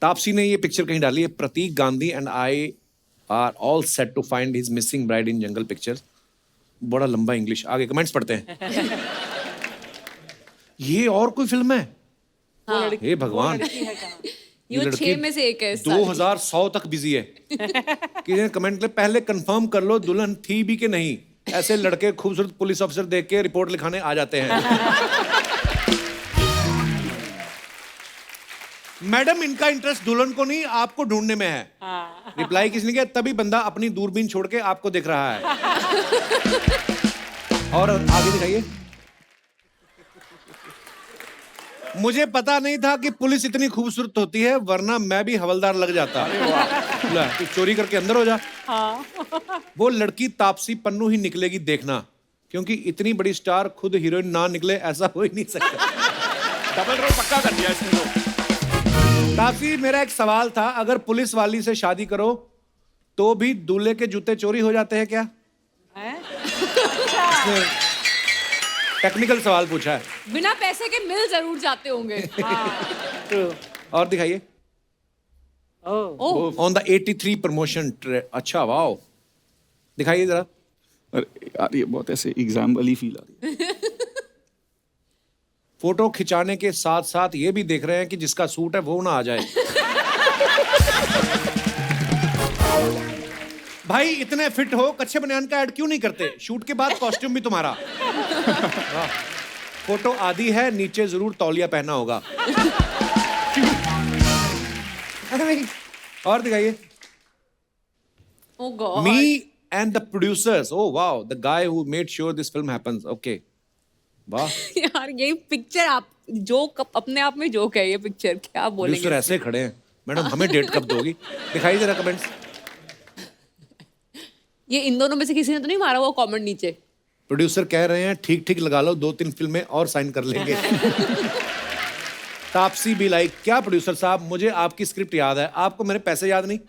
तापसी ने ये पिक्चर कहीं डाली है, Prateek Gandhi and I are all set to find his missing bride in jungle picture. बड़ा लंबा इंग्लिश, आगे कमेंट्स पढ़ते हैं। ये और कोई फिल्म है? हाँ। हे भगवान, ये 6 में से एक है। 2100 तक बिजी है। किसी ने कमेंट किया पहले कंफर्म कर लो दुल्हन थी भी कि नहीं। ऐसे लड़के खूबसूरत पुलिस ऑफिसर देख के रिपोर्ट लिखाने आ जाते हैं। मैडम इनका इंटरेस्ट दुल्हन को नहीं आपको ढूंढने में है। रिप्लाई किसने किया? तभी बंदा अपनी दूरबीन छोड़ के आपको देख रहा है। और आगे दिखाइए। मुझे पता नहीं था कि पुलिस इतनी खूबसूरत होती है, वरना मैं भी हवलदार लग जाता। तू चोरी करके अंदर हो जा। वो लड़की तापसी पन्नू ही निकलेगी देखना, क्योंकि इतनी बड़ी स्टार खुद हीरोइन ना निकले ऐसा हो ही नहीं सकता। डबल रोल पक्का कर दिया इसने तो। तापसी, मेरा एक सवाल था, अगर पुलिस वाली से शादी करो तो भी दूल्हे के जूते चोरी हो जाते हैं क्या? टेक्निकल सवाल पूछा है। बिना पैसे के मिल जरूर जाते होंगे। और दिखाइए। On the 83 promotion. अच्छा वाओ, दिखाइए जरा। अरे यार ये बहुत ऐसे एग्जाम वाली फील आ रही है। फोटो खिंचाने के साथ साथ ये भी देख रहे हैं कि जिसका सूट है वो ना आ जाए। भाई इतने फिट हो, कच्चे बनियान का ऐड क्यों नहीं करते? शूट के बाद कॉस्ट्यूम भी तुम्हारा। फोटो आधी है, नीचे जरूर तौलिया पहना होगा। और दिखाइए। Oh God. Me and the producers. Oh wow, the guy who made sure this film happens. Okay. वाह यार ये पिक्चर आप जोक अपने आप में जोक है। ये पिक्चर क्या बोलेंगे? प्रोड्यूसर ऐसे खड़े हैं। मैडम हमें डेट कब दोगी? दिखाइए जरा कमेंट्स। ये इन दोनों में से किसी ने तो नहीं मारा वो कमेंट नीचे? प्रोड्यूसर कह रहे हैं ठीक ठीक लगा लो, 2-3 फिल्में और साइन कर लेंगे। तापसी भी लाइक, क्या प्रोड्यूसर साहब, मुझे आपकी स्क्रिप्ट याद है, आपको मेरे पैसे याद नहीं।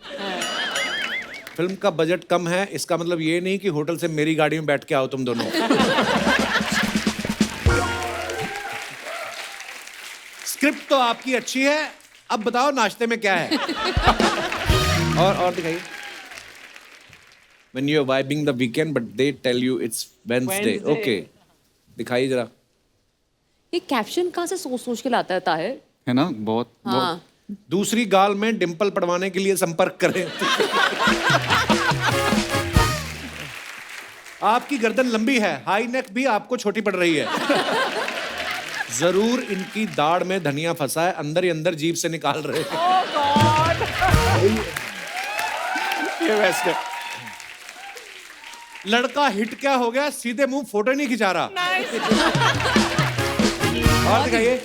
फिल्म का बजट कम है, इसका मतलब ये नहीं कि होटल से मेरी गाड़ी में बैठ के आओ तुम दोनों। स्क्रिप्ट तो आपकी अच्छी है, अब बताओ नाश्ते में क्या है? और दिखाइए। When you're vibing the weekend, but they tell you it's Wednesday. Okay. दिखाइए जरा। ये कैप्शन कहाँ से सोच सोच के लाता है ताहिर? है ना बहुत। हाँ। दूसरी गाल में डिंपल पड़वाने के लिए संपर्क करें। आपकी गर्दन लंबी है, हाई नेक भी आपको छोटी पड़ रही है। जरूर इनकी दाढ़ में धनिया फंसा है, अंदर ही अंदर जीभ से निकाल रहे हैं। ये वैसे लड़का हिट क्या हो गया, सीधे मुंह फोटो नहीं खिंचा रहा। और दिखाइए।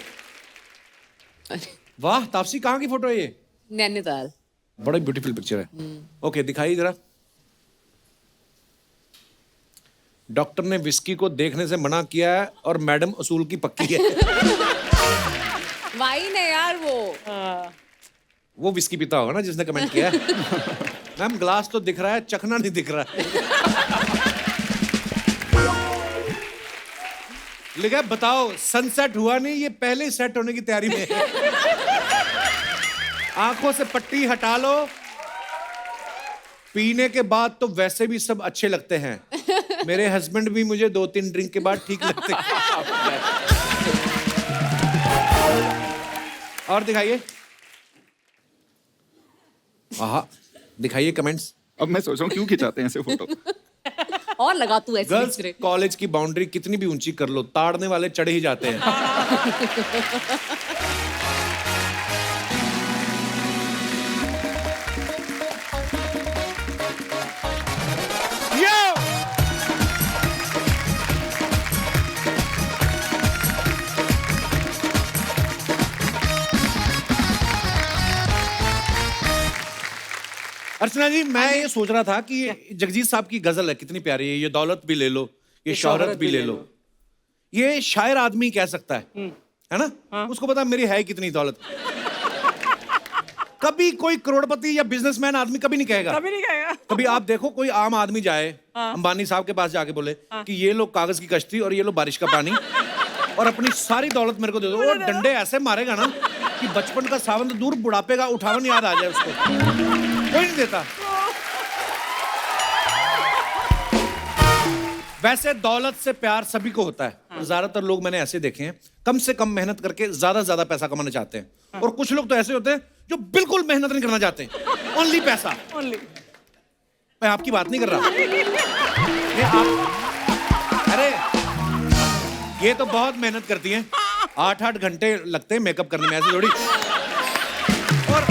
वाह तापसी, कहाँ की फोटो है ये? नैनीताल। बड़ा ब्यूटीफुल पिक्चर है। ओके दिखाइए जरा। डॉक्टर ने विस्की को देखने से मना किया है और मैडम असूल की पक्की है। वाइन है यार वो विस्की पीता होगा ना जिसने कमेंट किया है। मैम ग्लास तो दिख रहा है, चखना नहीं दिख रहा है। लिखा बताओ सनसेट हुआ नहीं, ये पहले ही सेट होने की तैयारी में है। आंखों से पट्टी हटा लो, पीने के बाद तो वैसे भी सब अच्छे लगते हैं। मेरे हस्बैंड भी मुझे 2-3 ड्रिंक के बाद ठीक लगते हैं। और दिखाइए। दिखाइए कमेंट्स। अब मैं सोच रहा हूँ क्यों खिंचाते हैं ऐसे फोटो। और लगा तू ऐसे गर्ल्स कॉलेज की बाउंड्री कितनी भी ऊंची कर लो, ताड़ने वाले चढ़ ही जाते हैं। अर्चना जी, मैं ये सोच रहा था कि ये जगजीत साहब की गजल है, कितनी प्यारी है। ये दौलत भी ले लो, ये शोहरत भी ले लो। ये शायर आदमी कह सकता है ना? उसको पता मेरी है कितनी दौलत। कभी कोई करोड़पति या बिजनेसमैन आदमी कभी नहीं कहेगा। कभी आप देखो कोई आम आदमी जाए अंबानी साहब के पास जाके बोले कि ये लो कागज की कश्ती और ये लो बारिश का पानी और अपनी सारी दौलत मेरे को दे दो, वो डंडे ऐसे मारेगा ना कि बचपन का सावन तो दूर, बुढ़ापे का उठावन याद आ जाए उसको। कोई नहीं देता। वैसे दौलत से प्यार सभी को होता है, और ज्यादातर लोग मैंने ऐसे देखे हैं कम से कम मेहनत करके ज्यादा पैसा कमाना चाहते हैं, और कुछ लोग तो ऐसे होते हैं जो बिल्कुल मेहनत नहीं करना चाहते, ओनली पैसा। मैं आपकी बात नहीं कर रहा। अरे ये तो बहुत मेहनत करती हैं, 8-8 घंटे लगते हैं मेकअप करने में, ऐसे थोड़ी। और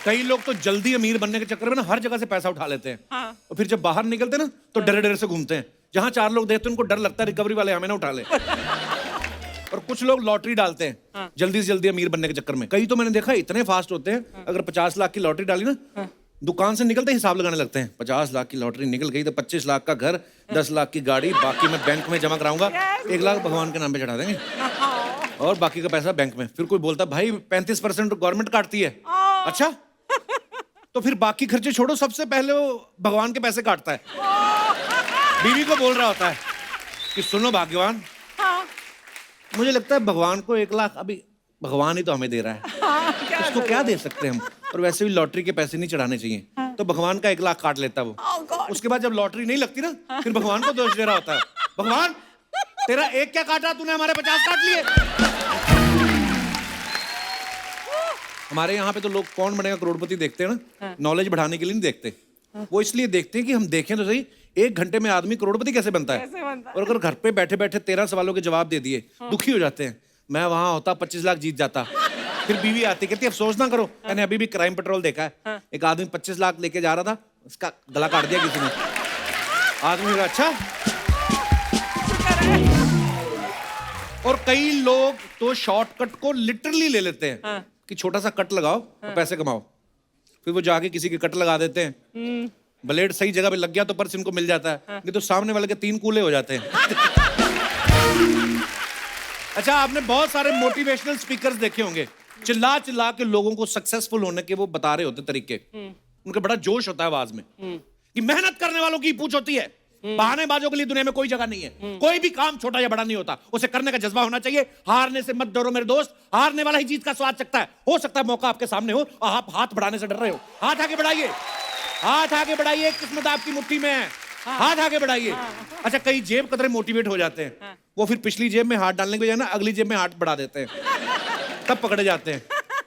कई लोग तो जल्दी अमीर बनने के चक्कर में ना हर जगह से पैसा उठा लेते हैं, और फिर जब बाहर निकलते हैं ना तो डरे डरे से घूमते हैं। जहां 4 लोग देखते हैं उनको डर लगता है रिकवरी वाले हमें ना उठा ले। और कुछ लोग लॉटरी डालते हैं जल्दी से जल्दी अमीर बनने के चक्कर में। कई तो मैंने देखा इतने फास्ट होते हैं, अगर 50 लाख की लॉटरी डाली ना, दुकान से निकलते हिसाब लगाने लगते हैं। 50 लाख की लॉटरी निकल गई तो 25 लाख का घर, 10 लाख की गाड़ी, बाकी मैं बैंक में जमा कराऊंगा, 1 लाख भगवान के नाम पे चढ़ा देंगे, और बाकी का पैसा बैंक में। फिर कोई बोलता भाई 35% गवर्नमेंट काटती है। अच्छा, तो फिर बाकी खर्चे छोड़ो, सबसे पहले वो भगवान के पैसे काटता है। बीवी को बोल रहा होता है कि सुनो भाग्यवान, मुझे लगता है भगवान को 1 लाख अभी भगवान ही तो हमें दे रहा है, इसको क्या दे सकते हैं हम, और वैसे भी लॉटरी के पैसे नहीं चढ़ाने चाहिए। तो भगवान का 1 लाख काट लेता वो। उसके बाद जब लॉटरी नहीं लगती ना, फिर भगवान को दोष दे रहा होता है, भगवान तेरा 1 क्या काटा तूने, हमारे 50 काट लिए। हमारे यहाँ पे तो लोग कौन बनेगा करोड़पति देखते हैं ना, नॉलेज बढ़ाने के लिए नहीं देखते, वो इसलिए देखते हैं कि हम देखें तो सही 1 घंटे में आदमी करोड़पति कैसे बनता है। और अगर घर पे बैठे बैठे 13 सवालों के जवाब दे दिए, दुखी हो जाते हैं। मैं वहां होता 25 लाख जीत जाता। फिर बीवी आती कहती अफसोस ना करो, मैंने अभी भी क्राइम पेट्रोल देखा है, एक आदमी 25 लाख लेके जा रहा था, उसका गला काट दिया किसी ने। आदमी का अच्छा। और कई लोग तो शॉर्टकट को लिटरली ले लेते हैं कि छोटा सा कट लगाओ और पैसे कमाओ। फिर वो जाके किसी के कट लगा देते हैं, ब्लेड सही जगह पे लग गया तो पर्स इनको मिल जाता है, नहीं तो सामने वाले के 3 कूले हो जाते हैं। अच्छा, आपने बहुत सारे मोटिवेशनल स्पीकर्स देखे होंगे, चिल्ला चिल्ला के लोगों को सक्सेसफुल होने के वो बता रहे होते तरीके। उनका बड़ा जोश होता है आवाज में कि मेहनत करने वालों की पूछ होती है, बहानेबाजों के लिए दुनिया में कोई जगह नहीं है। कोई भी काम छोटा या बड़ा नहीं होता, उसे करने का जज्बा होना चाहिए। हारने से मत डरो मेरे दोस्त, हारने वाला ही जीत का स्वाद चखता है। हो सकता है मौका आपके सामने हो और आप हाथ बढ़ाने से डर रहे हो। हाथ आगे बढ़ाइए, हाथ आगे बढ़ाइए, किस्मत आपकी मुट्ठी में है, हाथ आगे बढ़ाइए। अच्छा, कई जेब कतरे मोटिवेट हो जाते हैं, वो फिर पिछली जेब में हाथ डालने के बजाय ना अगली जेब में हाथ बढ़ा देते हैं, तब पकड़े जाते हैं।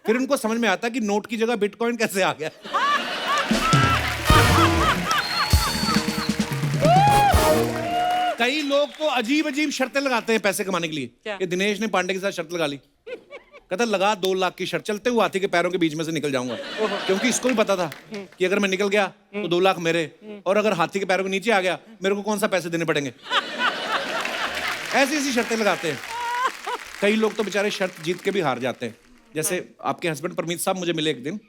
फिर उनको समझ में आता है कि नोट की जगह बिटकॉइन कैसे आ गया। कई लोग तो अजीब अजीब शर्तें लगाते हैं पैसे कमाने के लिए। ये दिनेश ने पांडे के साथ शर्त लगा ली, कहता लगा 2 लाख की शर्त, चलते हुए हाथी के पैरों के बीच में से निकल जाऊंगा। क्योंकि इसको भी पता था कि अगर मैं निकल गया तो 2 लाख मेरे, और अगर हाथी के पैरों के नीचे आ गया मेरे को कौन सा पैसे देने पड़ेंगे। ऐसी ऐसी शर्तें लगाते हैं। कई लोग तो बेचारे शर्त जीत के भी हार जाते हैं। जैसे आपके हस्बैंड परमीत साहब मुझे मिले एक दिन,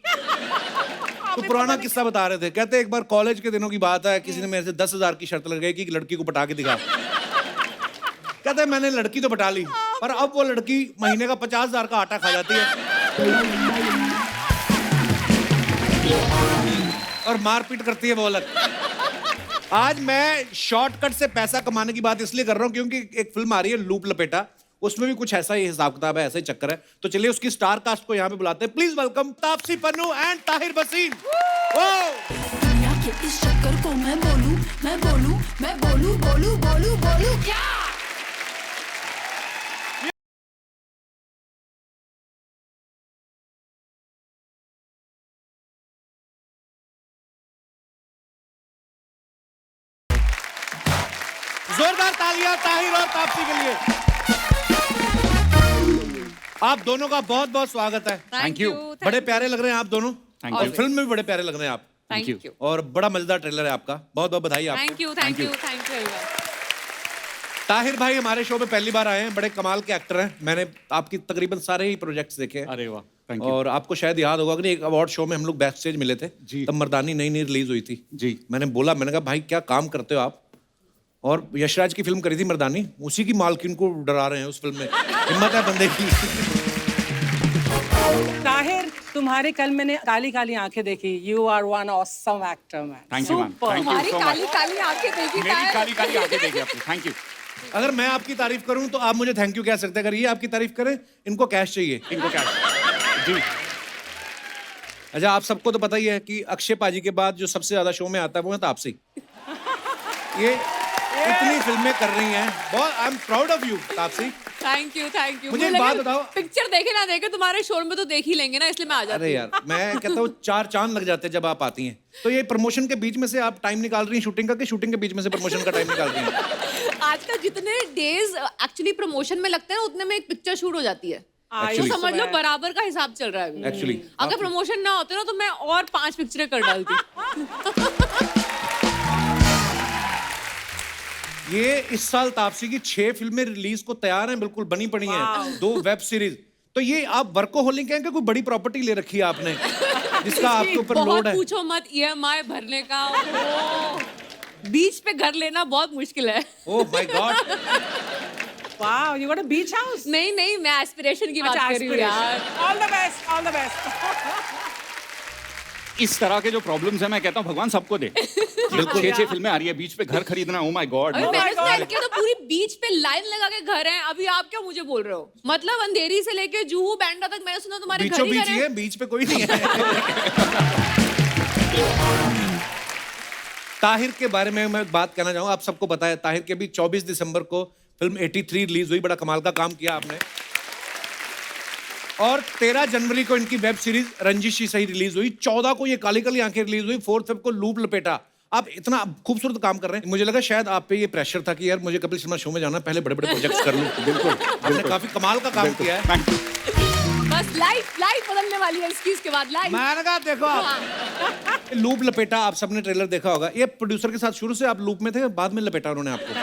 तो पुराना किस्सा बता रहे थे। कहते एक बार कॉलेज के दिनों की बात है, किसी ने मेरे से 10,000 की शर्त लगाई कि लड़की को पटा के दिखा। कहते मैंने लड़की तो पटा ली, पर अब वो लड़की महीने का 50,000 का आटा खा जाती है और मारपीट करती है वो अलग। आज मैं शॉर्टकट से पैसा कमाने की बात इसलिए कर रहा हूं क्योंकि एक फिल्म आ रही है लूप लपेटा, उसमें भी कुछ ऐसा ही हिसाब किताब है, ऐसा ही चक्कर है। तो चलिए उसकी स्टार कास्ट को यहाँ पे बुलाते हैं। Please welcome Taapsee Pannu and Tahir बसीन। दुनिया के इस चक्कर को मैं बोलूं, मैं बोलूं, मैं बोलूं, बोलूं, बोलूं, बोलूं क्या? जोरदार तालियां ताहिर और तापसी के लिए। आप दोनों का बहुत बहुत स्वागत है। Thank you. बड़े प्यारे लग रहे हैं आप दोनों, और फिल्म में भी बड़े प्यारे लग रहे हैं आप। Thank you. और बड़ा मजेदार ट्रेलर है आपका, बहुत बहुत बधाई आपको। Thank you, thank you, thank you. Tahir भाई हमारे शो में पहली बार आए हैं, बड़े कमाल के एक्टर हैं। मैंने आपकी तकरीबन सारे ही प्रोजेक्ट्स देखे हैं। अरे वाह, थैंक यू। और आपको शायद याद होगा कि एक अवार्ड शो में हम लोग बैक स्टेज मिले थे जी। तब मर्दानी नई नई रिलीज हुई थी जी। मैंने बोला, मैंने कहा भाई क्या काम करते हो आप। और यशराज की फिल्म करी थी मर्दानी, उसी की मालकिन को डरा रहे हैं उस फिल्म में। हिम्मत है बंदे की। ताहिर, तुम्हारी कल मैंने काली काली आंखें देखी। You are one awesome actor man. Thank you ma'am, thank you हमारी सो काली मच। काली आंखें देखी। मेरी काली काली आंखें देखी आपने, थैंक यू। अगर मैं आपकी तारीफ करूं तो आप मुझे थैंक यू कह सकते हैं, अगर ये आपकी तारीफ करें इनको कैश चाहिए। इनको क्या जी अच्छा, आप सबको तो पता ही है कि अक्षय पाजी के बाद जो सबसे ज्यादा शो में आता है वो है तापसी। ये इतनी फिल्में कर रही हैं, बहुत I am proud of you Taapsee. Thank you thank you. मुझे एक बात बताओ, पिक्चर देखे ना देखे तुम्हारे शो में तो देख ही लेंगे ना, इसलिए मैं आ जाती अरे यार मैं कहता हूँ 4 चांद लग जाते हैं जब आप आती हैं। तो ये प्रमोशन के बीच में से आप टाइम निकाल रही हैं शूटिंग का, कि शूटिंग के बीच में से प्रमोशन का टाइम निकाल रही हैं? आजकल जितने डेज एक्चुअली प्रमोशन में लगते हैं उतने में एक पिक्चर शूट हो जाती है। तो Actually. समझ लो बराबर का हिसाब चल रहा है अभी। एक्चुअली अगर प्रमोशन ना होते ना तो मैं और 5 पिक्चरें कर डालती। ये इस साल तापसी की 6 फिल्में रिलीज को तैयार हैं, बिल्कुल बनी पड़ी हैं, 2 वेब सीरीज। तो ये आप वर्कोहोलिक हैं कि कोई बड़ी प्रॉपर्टी ले रखी है आपने जिसका आपके ऊपर लोड बहुत है? पूछो मत, EMI भरने का बीच पे घर लेना बहुत मुश्किल है। Oh my God. Wow, you got a beach house? नहीं नहीं, मैं एस्पिरेशन की बात अच्छा, कर रही हूँ यार। All the best, all the best. इस तरह के जो प्रॉब्लम्स हैं मैं कहता हूँ भगवान सबको दे। बिल्कुल 6 फिल्में आ रही है, बीच पे घर खरीदना, ओ माय गॉड। अरे मैंने सुना इनके तो पूरी बीच पे लाइन लगा के घर हैं। अभी आप क्या मुझे बोल रहे हो? मतलब अंधेरी से लेके जुहू बैंड्रा तक मैंने सुना तुम्हारे घर बीचों ही बीच घर ही हैं। है, बीच पे कोई नहीं है। ताहिर के बारे में मैं बात कहना चाहूंगा। आप सबको पता है ताहिर के भी 24 दिसंबर को फिल्म 83 रिलीज हुई, बड़ा कमाल का काम किया आपने। और 13 जनवरी को इनकी वेब सीरीज रंजिशी सही रिलीज हुई, 14 को ये काली काली आंखें रिलीज हुई, 4 फेब को लूप लपेटा। आप इतना खूबसूरत काम कर रहे हैं, मुझे लगा शायद आप पे ये प्रेशर था कि यार मुझे कपिल शर्मा शो में जाना, पहले बड़े बड़े प्रोजेक्ट्स कर लूं। बिल्कुल, आपने काफी कमाल का काम किया है। बस लाइफ बदलने वाली है इसकी, इसके बाद लाइफ। मैंने कहा देखो आप लूप लपेटा, आप सबने ट्रेलर देखा होगा। ये प्रोड्यूसर के साथ शुरू से आप लूप में थे, बाद में लपेटा उन्होंने आपको।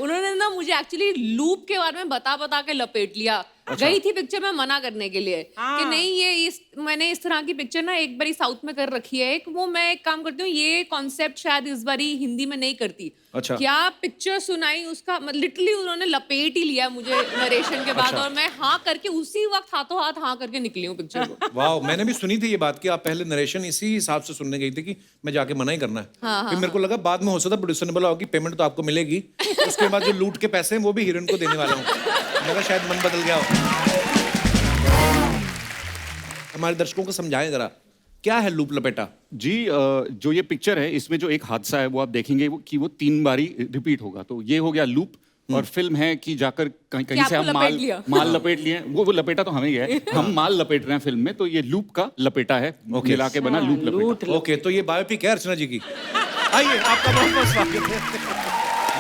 उन्होंने ना मुझे एक्चुअली लूप के बारे में बता के लपेट लिया। गई थी पिक्चर में मना करने के लिए कि नहीं ये मैंने इस तरह की पिक्चर ना एक बारी साउथ में कर रखी है, एक वो मैं एक काम करती हूँ, ये कॉन्सेप्ट शायद इस बारी हिंदी में नहीं करती। अच्छा। क्या पिक्चर सुनाई उसका, लिटरली उन्होंने लपेट ही लिया मुझे नरेशन के बाद। अच्छा। और मैं हाँ करके उसी वक्त हाथों हाथ हाँ करके निकली हूँ पिक्चर को। वाह, मैंने भी सुनी थी ये बात कि आप पहले नरेशन इसी हिसाब से सुनने गई थी कि मैं जाके मना ही करना है। फिर मेरे को लगा बाद में हो सकता प्रोड्यूसर ने बोला होगी पेमेंट तो आपको मिलेगी, उसके बाद जो लूट के पैसे हैं वो भी हीरोइन को देने वाला हूँ। मेरा शायद मन बदल गया हो। हमारे दर्शकों को समझाएं जरा, क्या है लूप लपेटा? जी जो ये पिक्चर है इसमें जो एक हादसा है वो आप देखेंगे कि वो 3 बारी रिपीट होगा। तो ये हो गया लूप। और फिल्म है कि जाकर कहीं से हम माल लपेट लिए। वो लपेटा तो हमें ही है, हम माल लपेट रहे हैं फिल्म में, तो ये लूप का लपेटा है, मिला के बना लूप लपेटा। ओके, तो ये बायोपिक है अर्चना जी की। आइए, आपका बहुत बहुत स्वागत है।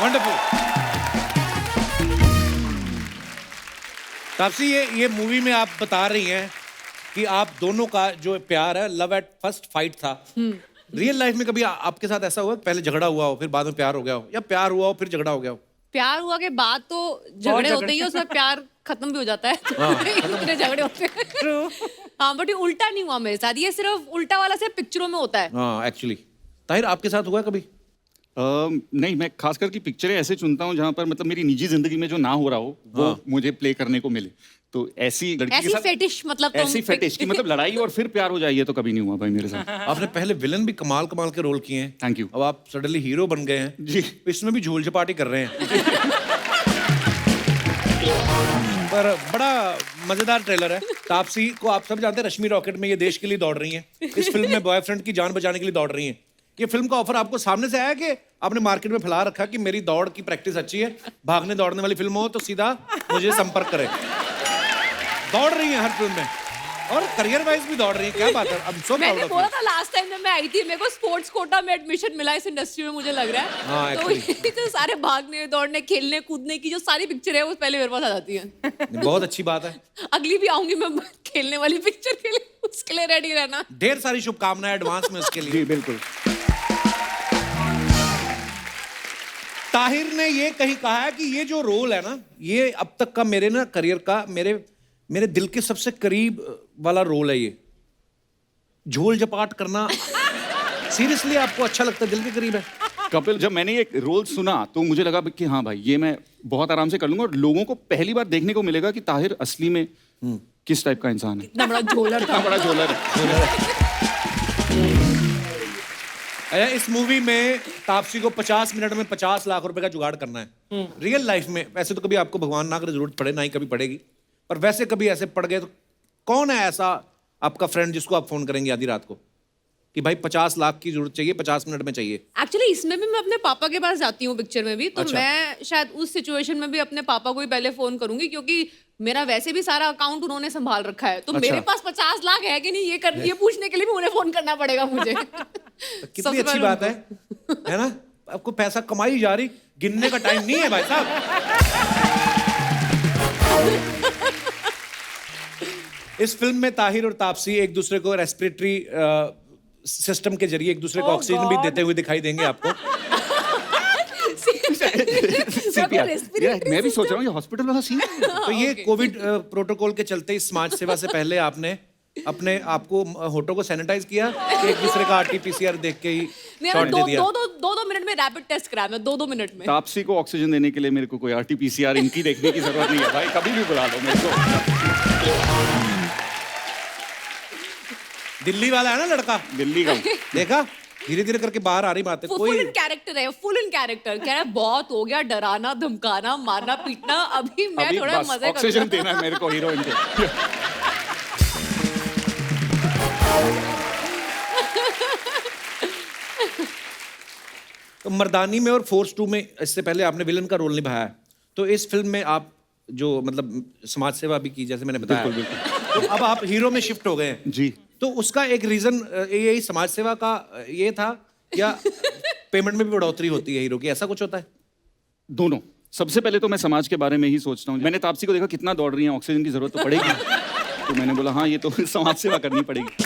वंडरफुल। तापसी, ये मूवी में आप बता रही हैं कि आप दोनों का जो प्यार है लव एट फर्स्ट फाइट था। रियल लाइफ में कभी आपके साथ ऐसा हुआ पहले झगड़ा हुआ हो फिर बाद में प्यार हो गया हो, या प्यार हुआ हो फिर झगड़ा हो गया हो? प्यार हुआ के बाद तो झगड़े होते ही हैं, उसमें प्यार खत्म भी हो जाता है। इतने झगड़े होते हैं। हाँ, बट ये उल्टा नहीं हुआ मेरे साथ, ये सिर्फ उल्टा वाला सिर्फ पिक्चरों में होता है। हाँ, एक्चुअली ताहिर आपके साथ हुआ कभी? नहीं, मैं खास करके पिक्चरें ऐसे चुनता हूँ जहाँ पर मतलब मेरी निजी जिंदगी में जो ना हो रहा हो वो मुझे प्ले करने को मिले। तो ऐसी लड़की के साथ फेटिश, मतलब ऐसी फेटिश की मतलब लड़ाई और फिर प्यार हो जाए, ये तो कभी नहीं हुआ भाई मेरे साथ। आपने पहले विलन भी कमाल कमाल के रोल किए हैं। Thank you. अब आप सडनली हीरो बन गए हैं जी। इसमें भी झोल झपाटी कर रहे हैं। पर बड़ा मजेदार ट्रेलर है। तापसी को आप सब जानते हैं, रश्मि रॉकेट में ये देश के लिए दौड़ रही हैं, इस फिल्म में बॉयफ्रेंड की जान बचाने के लिए दौड़ रही हैं। ये फिल्म का ऑफर आपको सामने से आया कि आपने मार्केट में फैला रखा कि मेरी दौड़ की प्रैक्टिस अच्छी है, भागने दौड़ने वाली फिल्म हो तो सीधा मुझे संपर्क करें? दौड़ रही है हर फिल्म में और करियर वाइज भी दौड़ रही है, क्या बात है। अब सो मैंने बोला था लास्ट टाइम जब मैं आई थी, मेरे को स्पोर्ट्स कोटा में एडमिशन मिला इस इंडस्ट्री में, मुझे लग रहा है। हाँ, तो ये तो सारे भागने दौड़ने खेलने कूदने की जो सारी पिक्चर है वो पहले मेरे पास आ जाती है। बहुत अच्छी बात है। अगली भी आऊंगी मैं खेलने वाली पिक्चर के लिए, उसके लिए रेडी रहना। ढेर सारी शुभकामनाएं एडवांस में उसके लिए। जी बिल्कुल। ताहिर ने ये कहीं कहा है कि ये जो रोल है ना, ये अब तक का मेरे ना करियर का मेरे दिल के सबसे करीब वाला रोल है। ये झोल झपाट करना सीरियसली आपको अच्छा लगता है, दिल के करीब है? कपिल, जब मैंने ये रोल सुना तो मुझे लगा कि हाँ भाई ये मैं बहुत आराम से कर लूंगा और लोगों को पहली बार देखने को मिलेगा कि ताहिर असली में किस टाइप का इंसान है। इतना बड़ा झोलर था। बड़ा झोलर है। अच्छा, इस मूवी में तापसी को 50 मिनट में 50 लाख रुपए का जुगाड़ करना है। रियल लाइफ में वैसे तो कभी आपको भगवान ना करे जरूरत पड़े, ना ही कभी पड़ेगी, पर वैसे कभी ऐसे पड़ गए तो कौन है ऐसा आपका फ्रेंड जिसको आप फोन करेंगे आधी रात को कि भाई 50 लाख की जरूरत चाहिए, 50 मिनट में चाहिए? एक्चुअली इसमें भी मैं अपने पापा के पास जाती हूँ पिक्चर में भी, तो अच्छा। मैं शायद उस सिचुएशन में भी अपने पापा को ही पहले फोन करूंगी, क्योंकि मेरा वैसे भी सारा अकाउंट उन्होंने संभाल रखा है, तो अच्छा। मेरे पास 50 लाख है कि नहीं ये पूछने के लिए भी उन्हें फोन करना पड़ेगा मुझे। कितनी सबसे अच्छी पहले बात है ना? आपको पैसा कमाई जा रही, गिनने का टाइम नहीं है भाई साहब। इस फिल्म में ताहिर और तापसी एक दूसरे को रेस्पिरेटरी सिस्टम के जरिए एक दूसरे को Oh ऑक्सीजन भी God. देते हुए दिखाई देंगे आपको। CPR। यार, मैं भी सोच रहा हूँ ये हॉस्पिटल वाला सीन। तो ये कोविड प्रोटोकॉल के चलते इस समाज सेवा से पहले आपने अपने आपको होठों को सैनिटाइज किया कि एक दूसरे का RT-PCR देख के ही मेरा शॉट दे दिया? दो मिनट में रैपिड टेस्ट कराया मैं, 2 मिनट में। तापसी को ऑक्सीजन देने के लिए मेरे को कोई RT-PCR इनकी देखने की जरूरत नहीं है भाई, कभी भी बुला लो मेरे को। दिल्ली वाला है ना लड़का, दिल्ली का। देखा धीरे धीरे करके बाहर आ रही बात है। फुल इन कैरेक्टर है, फुल इन कैरेक्टर। कह रहा है बहुत हो गया, डराना धमकाना मारना पीटना, अभी मैं अभी थोड़ा बस मजे ऑक्सीजन देना है मेरे को हीरोइन को। तो मर्दानी में और फोर्स 2 में इससे पहले आपने विलन का रोल निभाया है, तो इस फिल्म में आप जो मतलब समाज सेवा भी की जैसे मैंने बताया, बिल्कुल। तो अब आप हीरो में शिफ्ट हो गए हैं जी। तो उसका एक रीजन यही समाज सेवा का ये था या पेमेंट में भी बढ़ोतरी होती है हीरो की, ऐसा कुछ होता है? दोनों। सबसे पहले तो मैं समाज के बारे में ही सोचता हूँ। मैंने तापसी को देखा कितना दौड़ रही है, ऑक्सीजन की जरूरत तो पड़ेगी। तो मैंने बोला हाँ ये तो समाज सेवा करनी पड़ेगी।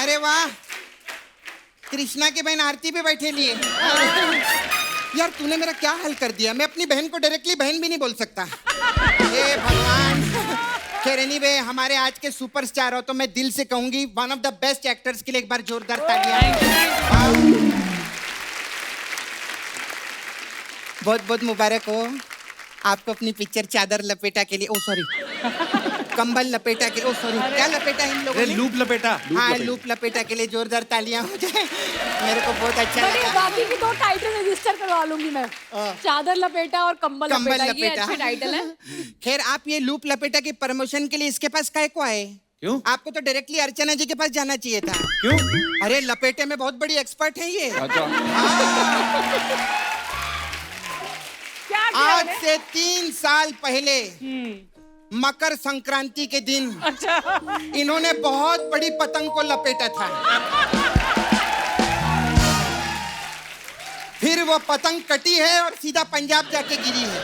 अरे वाह, कृष्णा की बहन आरती पे बैठे लिए। यार तूने मेरा क्या हाल कर दिया, मैं अपनी बहन को डायरेक्टली बहन भी नहीं बोल सकता। हे भगवान। खैर एनीवे, हमारे आज के सुपरस्टार हो तो मैं दिल से कहूंगी one of the best actors के लिए एक बार जोरदार तालियां। बहुत बहुत मुबारक हो आपको अपनी पिक्चर चादर लपेटा के लिए, ओ सॉरी कंबल लपेटा के, ओ सॉरी क्या लपेटा इन लोगों ने? लूप लपेटा। हाँ लूप लपेटा के लिए जोरदार तालियां हो जाए। मेरे को बहुत अच्छा बट ये लगा। बाकी की 2 टाइटल रजिस्टर करवा लूंगी मैं, चादर लपेटा और कंबल कंबल लपेटा। ये लपेटा अच्छे टाइटल है। खैर आप ये लूप लपेटा के प्रमोशन के लिए इसके पास काहे को आए? क्यों? आपको तो डायरेक्टली अर्चना जी के पास जाना चाहिए था। क्यों? अरे लपेटे में बहुत बड़ी एक्सपर्ट है ये। अच्छा। क्या किया आज उन्हें? से 3 साल पहले मकर संक्रांति के दिन इन्होंने बहुत बड़ी पतंग को लपेटा था। फिर वो पतंग कटी है और सीधा पंजाब जाके गिरी है।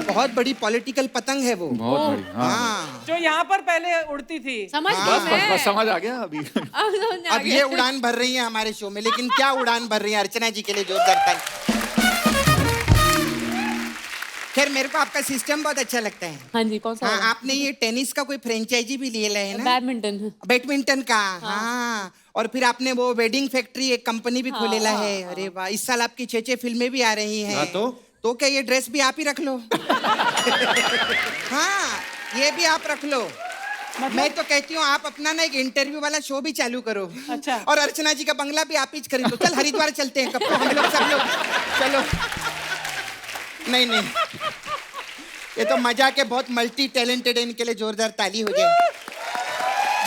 बहुत बड़ी पॉलिटिकल पतंग है वो। बहुत बड़ी। हाँ। हाँ जो यहाँ पर पहले उड़ती थी। समझ हाँ, गई मैं। बस समझ आ गया अभी। अब समझ आ अब गया। ये उड़ान भर रही है हमारे शो में, लेकिन क्या उड़ान भर रही है, अर्चना जी के लिए जोरदार ताली। खैर मेरे को आपका सिस्टम बहुत अच्छा लगता है। हाँ जी, कौन सा? हाँ, आपने ये टेनिस का कोई फ्रेंचाइजी भी लिया है ना? बैडमिंटन। बैडमिंटन का। हाँ और फिर आपने वो वेडिंग फैक्ट्री एक कंपनी भी खोलेला है। अरे वाह, इस साल आपकी 6 फिल्में भी आ रही हैं। हाँ, तो क्या ये ड्रेस भी आप ही रख लो? हाँ ये भी आप रख लो। मैं तो कहती हूँ आप अपना ना एक इंटरव्यू वाला शो भी चालू करो। अच्छा। और अर्चना जी का बंगला भी आप ही खरीद लो। चल हरिद्वार चलते हैं कब हम लोग सब लोग। चलो। नहीं नहीं, ये तो मजा के बहुत मल्टी टैलेंटेड है, इनके लिए जोरदार ताली हो जाए।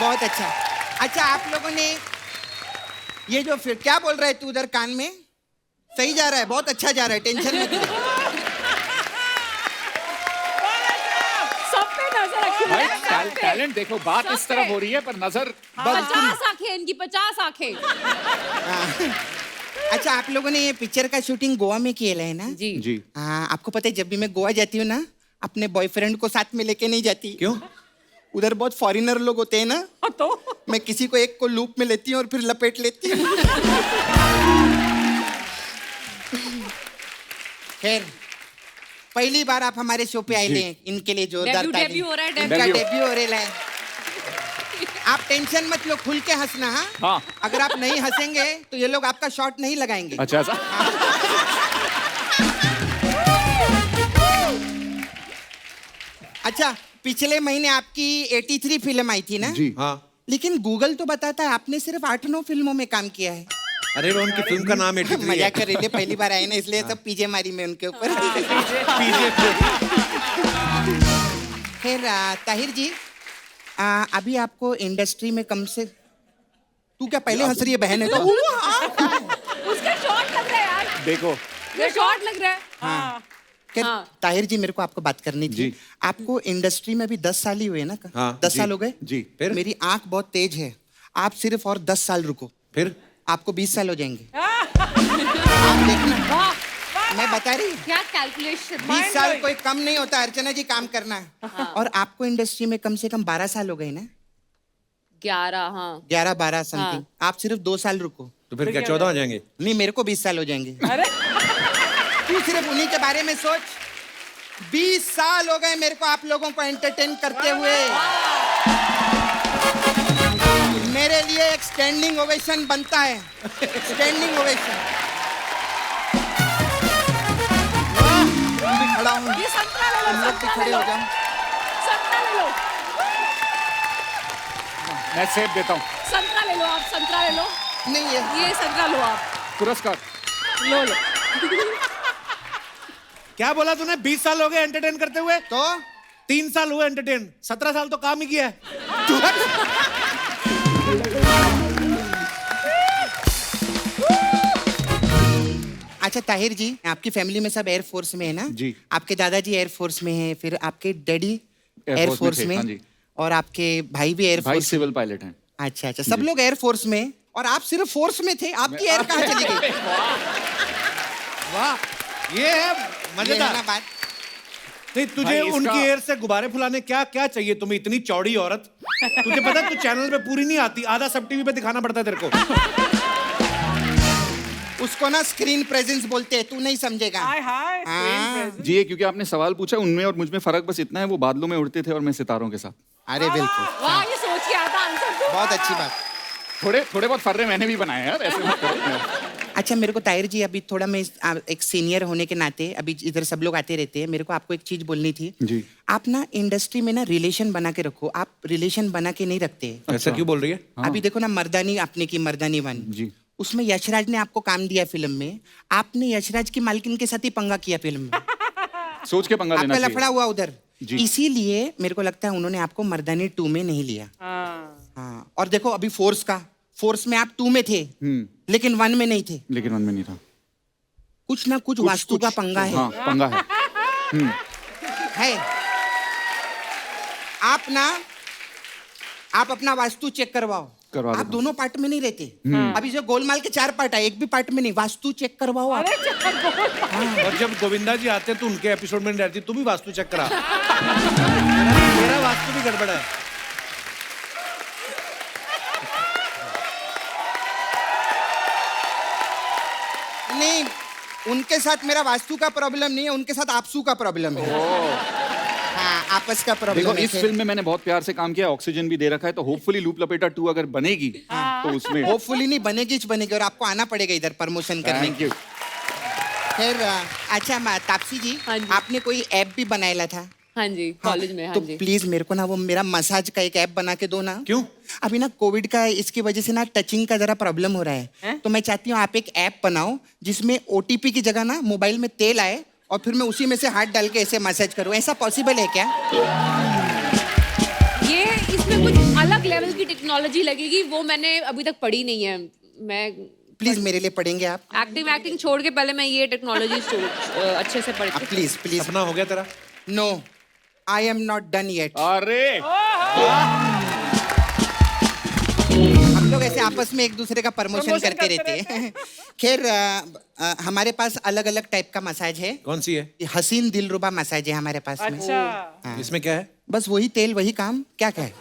बहुत अच्छा। अच्छा आप लोगों ने ये जो फिर क्या बोल रहा है तू उधर कान में? सही जा रहा है, बहुत अच्छा जा रहा है, टेंशन मत ले। सब पे नजर रखी भाई है। टैलेंट देखो, बात इस तरफ हो रही है पर नजर 50 आंखें इनकी, 50 आंखें। हाँ। अच्छा आप लोगों ने ये पिक्चर का शूटिंग गोवा में किया है ना? जी। जी। हाँ आपको पता है जब भी मैं गोवा जाती हूँ ना, अपने बॉयफ्रेंड को साथ में लेके नहीं जाती। क्यों? उधर बहुत फॉरेनर लोग होते हैं ना, तो मैं किसी को एक को लूप में लेती हूँ और फिर लपेट लेती हूँ। खैर पहली बार आप हमारे शो पे आए ले, इनके लिए जोरदार ताली। डेब्यू हो रहा है, इनका डेब्यू। डेब्यू हो रहा है। आप टेंशन मत लो, खुल के हंसना। हाँ हाँ। अगर आप नहीं हंसेंगे तो ये लोग आपका शॉट नहीं लगाएंगे। अच्छा ऐसा? अच्छा, पिछले महीने आपकी 83 फिल्म आई थी ना? जी हाँ। लेकिन गूगल तो बताता है आपने सिर्फ 8-9 फिल्मों में काम किया है। अरे वो उनकी फिल्म का नाम 83 है। मजाक कर रही थी, पहली बार आए ना इसलिए सब पीजे मारी में उनके ऊपर। खैर ताहिर जी, अभी आपको इंडस्ट्री में कम से, तू क्या पहले हंस रही है बहन है तो? उसका शॉट लग रहा है यार, देखो ये शॉट लग रहा है। हाँ खैर ताहिर जी, मेरे को आपको बात करनी थी। जी। आपको इंडस्ट्री में भी 10 साल ही हुए ना? हाँ, 10 जी, साल हो गए? जी। फिर? मेरी आंख बहुत तेज है, आप सिर्फ और 10 साल रुको, फिर आपको 20 साल हो जाएंगे। आप देखना, मैं बता रही हूँ, क्या कैलकुलेशन। 20 साल कोई कम नहीं होता अर्चना जी, काम करना है। और आपको इंडस्ट्री में कम से कम 12 साल हो गए ना? 11, हाँ। 11-12 समथिंग। आप सिर्फ 2 साल रुको। तो फिर क्या 14 आ जाएंगे? नहीं, मेरे को 20 साल हो जाएंगे। अरे तू सिर्फ उन्हीं के बारे में सोच। 20 साल हो गए मेरे को आप लोगों को एंटरटेन करते हुए। मेरे लिए एक स्टैंडिंग ओवेशन बनता है, स्टैंडिंग ओवेशन। मैं खड़ा हूँ, ये संतरा ले लो, तुम लोग भी संतरा खड़े ले हो लो, जाओ। संतरा ले लो, मैं सेब देता हूँ। संतरा ले लो, आप संतरा ले लो, नहीं ये ये संतरा लो आप। पुरस्कार। लो लो। क्या बोला तूने? 20 साल हो गए एंटरटेन करते हुए? तो 3 साल हुए एंटरटेन, 17 साल तो काम ही किया है। अच्छा ताहिर जी, आपकी फैमिली में सब एयरफोर्स में है ना? जी। आपके दादाजी एयरफोर्स में हैं, फिर आपके डैडी Air Force एयरफोर्स में थे, में, हाँ जी। और आपके भाई भी भाई एयरफोर्स। सिविल पायलट हैं। अच्छा अच्छा, सब लोग एयरफोर्स में, और आप सिर्फ फोर्स में थे। आपकी एयर कहाँ चली गई? वाह, ये है ये है मजेदार। ना बात। नहीं, तुझे भाई, इसका- उनकी एयर से गुब्बारे फुलाने क्या क्या चाहिए तुम्हें? इतनी चौड़ी औरत, तुझे पता है तू चैनल पे पूरी नहीं आती, आधा सब टीवी पे दिखाना पड़ता है तेरे को। उसको ना स्क्रीन प्रेजेंस बोलते हैं, तू नहीं समझेगा। हाय हाय हाँ। जी, ये क्योंकि आपने सवाल पूछा, उनमें और मुझ में फर्क बस इतना है, वो बादलों में उड़ते थे और मैं सितारों के साथ। अरे बिल्कुल, वाह, ये सोच के आता आंसर तो। बहुत अच्छी बात। थोड़े बहुत फर्रे मैंने भी बनाए यार, ऐसे मत करो। अच्छा मेरे को ताहिर जी, अभी थोड़ा मैं एक सीनियर होने के नाते, अभी इधर सब लोग आते रहते हैं, मेरे को आपको एक चीज बोलनी थी। जी। आप ना इंडस्ट्री में ना रिलेशन बना के रखो, आप रिलेशन बना के नहीं रखते। ऐसा क्यों बोल रही है? अभी देखो ना, मर्दानी आपने की, मर्दानी 1, जी। उसमें यशराज ने आपको काम दिया फिल्म में, आपने यशराज की मालकिन के साथ ही पंगा किया फिल्म में। सोच के पंगा लेना आपका चाहिए। लफड़ा हुआ उधर, जी। इसीलिए मेरे को लगता है उन्होंने आपको मर्दानी 2 में नहीं लिया। हाँ। हाँ, और देखो अभी फोर्स में आप 2 में थे, लेकिन 1 में नहीं थे। लेकिन मन में नहीं था। कुछ ना कुछ वास्तु का पंगा है। हाँ, पंगा है। है। आप अपना वास्तु चेक करवाओ। करवा आप देता दोनों पार्ट में नहीं रहते। अभी जो गोलमाल के 4 पार्ट है, एक भी पार्ट में नहीं, वास्तु चेक करवाओ आप। और जब गोविंदा जी आते हैं तो उनके एपिसोड में नहीं रहती, तू भी वास्तु चेक करा। मेरा वास्तु भी गड़बड़ है। नहीं, उनके साथ मेरा वास्तु का प्रॉब्लम नहीं है, उनके साथ आपसू का प्रॉब्लम है। हाँ, आपस का देखो, प्रॉब्लम है। इस फिल्म में मैंने बहुत प्यार से काम किया, ऑक्सीजन भी दे रखा है, तो होपफुली लूप लपेटा 2 अगर बनेगी तो उसमें। होपफुली नहीं बनेगी, और आपको आना पड़ेगा इधर प्रमोशन करने। Thank you. खैर अच्छा तापसी जी, हाँ जी। आपने कोई ऐप भी बनाया था? हाँ जी, कॉलेज में। हाँ तो जी। प्लीज मेरे को ना वो मेरा मसाज का एक ऐप बना के दो ना। क्यों? अभी ना कोविड का, इसकी वजह से ना टचिंग का जरा प्रॉब्लम हो रहा है। तो मैं चाहती हूँ आप एक ऐप बनाओ जिसमें OTP की जगह ना मोबाइल में तेल आए, और फिर मैं उसी में से हाथ डाल के ऐसे मसाज करूँ। ऐसा पॉसिबल है क्या? ये इसमें कुछ अलग लेवल की टेक्नोलॉजी लगेगी, वो मैंने अभी तक पढ़ी नहीं है। मैं प्लीज मेरे लिए पढ़ेंगे आप? एक्टिंग छोड़ के पहले मैं ये टेक्नोलॉजी अच्छे से पढ़ के। Please please. सपना हो गया तेरा? No, I am not done yet. अरे हम लोग ऐसे आपस में एक दूसरे का प्रमोशन करते रहते हैं। खैर हमारे पास अलग अलग टाइप का मसाज है। कौन सी है? ये हसीन दिलरुबा मसाज है हमारे पास में। अच्छा। हाँ। इसमें क्या है? बस वही तेल वही काम, क्या है?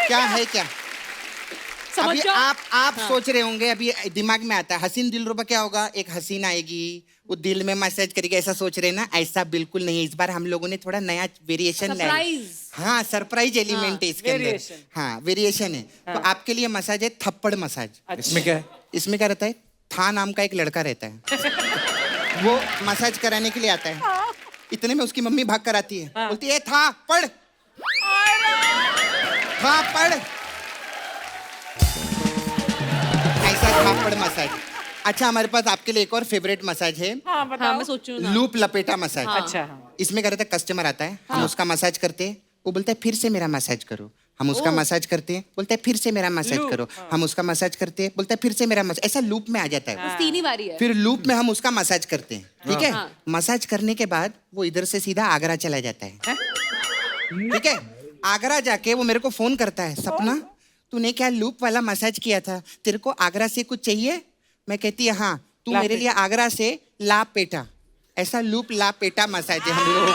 क्या है क्या? अभी समझो। आप सोच रहे होंगे, अभी दिमाग में आता है हसीन दिलरुबा क्या होगा, एक हसीन आएगी वो दिल में मसाज करेगी, ऐसा सोच रहे हैं ना? ऐसा बिल्कुल नहीं है। इस बार हम लोगों ने थोड़ा नया वेरिएशन लाया। सरप्राइज। हाँ, सरप्राइज एलिमेंट है इसके अंदर। variation। हाँ, वेरिएशन है। तो आपके लिए मसाज है थप्पड़ मसाज। इसमें क्या है? इसमें क्या रहता है? था नाम का एक लड़का रहता है, वो मसाज कराने के लिए आता है। इतने में उसकी मम्मी भाग कर आती है, बोलती है था पढ़, था पढ़। ऐसा थापड़ मसाज। अच्छा, हमारे पास आपके लिए एक और फेवरेट मसाज है, हाँ हाँ बताओ। मैं सोच रही हूँ ना। लूप लपेटा मसाज। अच्छा हाँ। इसमें क्या रहता है, कस्टमर आता है, हम उसका मसाज करते हैं, वो बोलता है फिर से मेरा मसाज करो। हम उसका मसाज करते हैं, बोलता है फिर से मेरा मसाज करो। हम उसका मसाज करते हैं, बोलता है फिर से मेरा मसाज। ऐसा लूप में आ जाता है। बस 3 ही बारी है। फिर लूप में हम उसका मसाज करते हैं, ठीक है? मसाज करने के बाद वो इधर से सीधा आगरा चला जाता है, ठीक है? आगरा जाके वो मेरे को फोन करता है, सपना तूने क्या लूप वाला मसाज किया था, तेरे को आगरा से कुछ चाहिए? मैं कहती है हाँ, तू मेरे लिए आगरा से ला पेटा। ऐसा लूप ला पेटा मसाज है हम लोग।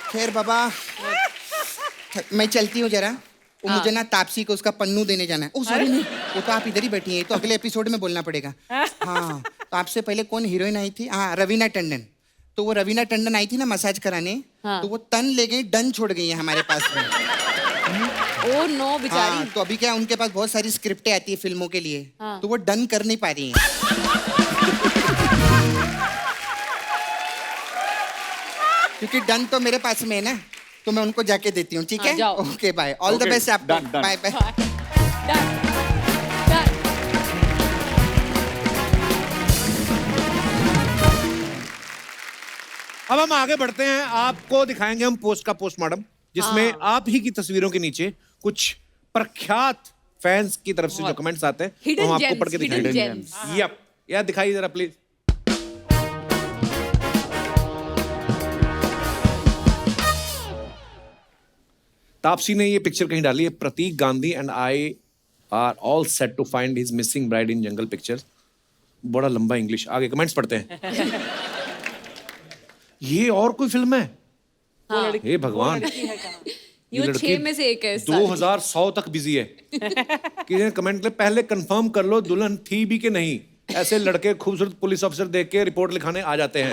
खैर बाबा, मैं चलती हूँ जरा, वो मुझे ना तापसी को उसका पन्नू देने जाना है। ओह सॉरी, नहीं, वो तो आप इधर ही बैठी हैं, तो अगले एपिसोड में बोलना पड़ेगा। हाँ, तो आपसे पहले कौन हीरोइन आई थी? हाँ, रवीना टंडन। तो वो रवीना टंडन आई थी ना मसाज कराने, तो वो तन ले गई, डन छोड़ गई है हमारे पास में। ओ नो बेचारी। हाँ, तो अभी क्या उनके पास बहुत सारी स्क्रिप्टें आती है फिल्मों के लिए, तो वो डन कर नहीं पा रही हैं। क्योंकि डन तो मेरे पास में है ना, तो मैं उनको जाके देती हूँ, ठीक है? जाओ। Okay bye, all the Okay, best आपको, done, done. Bye bye. Done. Done. अब हम आगे बढ़ते हैं, आपको दिखाएंगे हम पोस्ट का पोस्टमार्टम, जिसमें आप ही की तस्वीरों के नीचे कुछ प्रख्यात फैंस की तरफ से जो कमेंट्स आते हैं Hidden वो हम आपको gems, पढ़ के hidden दिखाएंगे। gems. यप, यार दिखाइए जरा प्लीज। तापसी ने ये पिक्चर कहीं डाली है, Prateek Gandhi and I are all set to find his missing bride in jungle pictures. बड़ा लंबा इंग्लिश, आगे कमेंट्स पढ़ते हैं। ये और कोई फिल्म है? हे भगवान, ये लड़की 6 में से एक है इस साल। 2100 तक बिजी है। किसी कमेंट में पहले कंफर्म कर लो दुल्हन थी भी कि नहीं। ऐसे लड़के खूबसूरत पुलिस अफसर देख के रिपोर्ट लिखाने आ जाते हैं।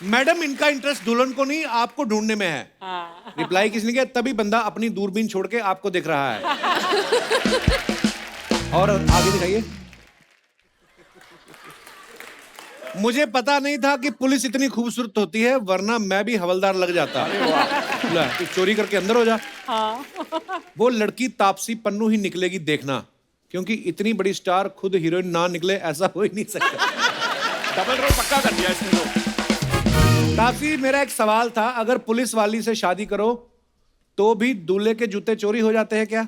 मैडम, इनका इंटरेस्ट दुल्हन को नहीं आपको ढूंढने में है। रिप्लाई किसने किया? तभी बंदा अपनी दूरबीन छोड़ के आपको देख रहा है। और आगे दिखाइए। मुझे पता नहीं था कि पुलिस इतनी खूबसूरत होती है, वरना मैं भी हवलदार लग जाता। ला, तू चोरी करके अंदर हो जा। वो लड़की तापसी पन्नू ही निकलेगी देखना, क्योंकि इतनी बड़ी स्टार खुद हीरोइन ना निकले ऐसा हो ही नहीं सकता। डबल रोल पक्का कर दिया इसने तो। तापसी, मेरा एक सवाल था, अगर पुलिस वाली से शादी करो तो भी दूल्हे के जूते चोरी हो जाते हैं क्या?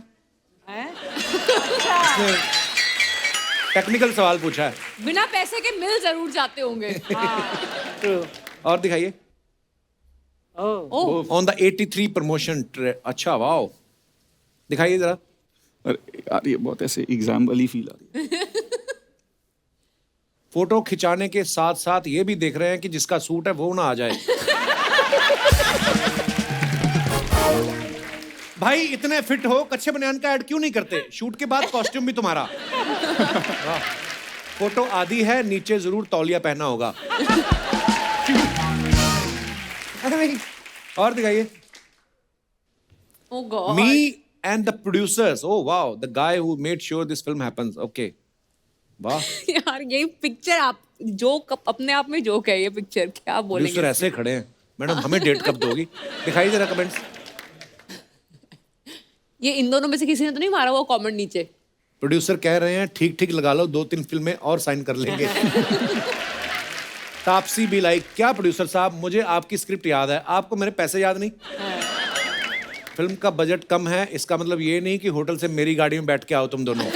टेक्निकल सवाल पूछा है। बिना पैसे के मिल जरूर जाते होंगे। और दिखाइए। ओह, ऑन द 83 प्रमोशन। अच्छा, वाओ, दिखाइए जरा। अरे यार, ये बहुत ऐसे एग्जाम वाली फील आ रही है। फोटो खिंचाने के साथ साथ ये भी देख रहे हैं कि जिसका सूट है वो ना आ जाए। भाई, इतने फिट हो, कच्चे बनियान का ऐड क्यों नहीं करते? शूट के बाद कॉस्ट्यूम भी तुम्हारा। वाह। फोटो आधी है, नीचे जरूर तौलिया पहना होगा। और दिखाइए। ओ God. Me and the producers. Oh wow, the guy who made sure this film happens. Okay. वाह। यार ये पिक्चर आप जोक अपने आप में जोक है। ये पिक्चर क्या बोलेंगे? प्रोड्यूसर ऐसे खड़े हैं, मैडम हमें डेट कब दोगी? दिखाइए जरा कमेंट्स। ये इन दोनों में से किसी ने तो नहीं मारा वो कमेंट नीचे? प्रोड्यूसर कह रहे हैं ठीक ठीक लगा लो, 2-3 फिल्में और साइन कर लेंगे। तापसी भी लाइक, क्या प्रोड्यूसर साहब, मुझे आपकी स्क्रिप्ट याद है, आपको मेरे पैसे याद नहीं। फिल्म का बजट कम है, इसका मतलब ये नहीं कि होटल से मेरी गाड़ी में बैठ के आओ तुम दोनों।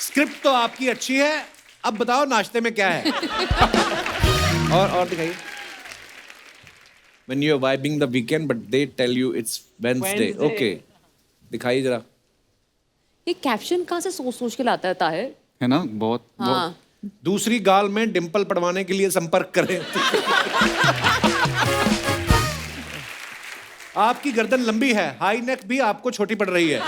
स्क्रिप्ट तो आपकी अच्छी है, अब बताओ नाश्ते में क्या है? और दिखाइए। When you're vibing the weekend, but they tell you it's Wednesday. Okay. दिखाइए जरा। ये कैप्शन कहाँ से सोच सोच के लाता है ताहिर? है ना, बहुत हाँ। दूसरी गाल में डिंपल पड़वाने के लिए संपर्क करें। आपकी गर्दन लंबी है, हाई नेक भी आपको छोटी पड़ रही है।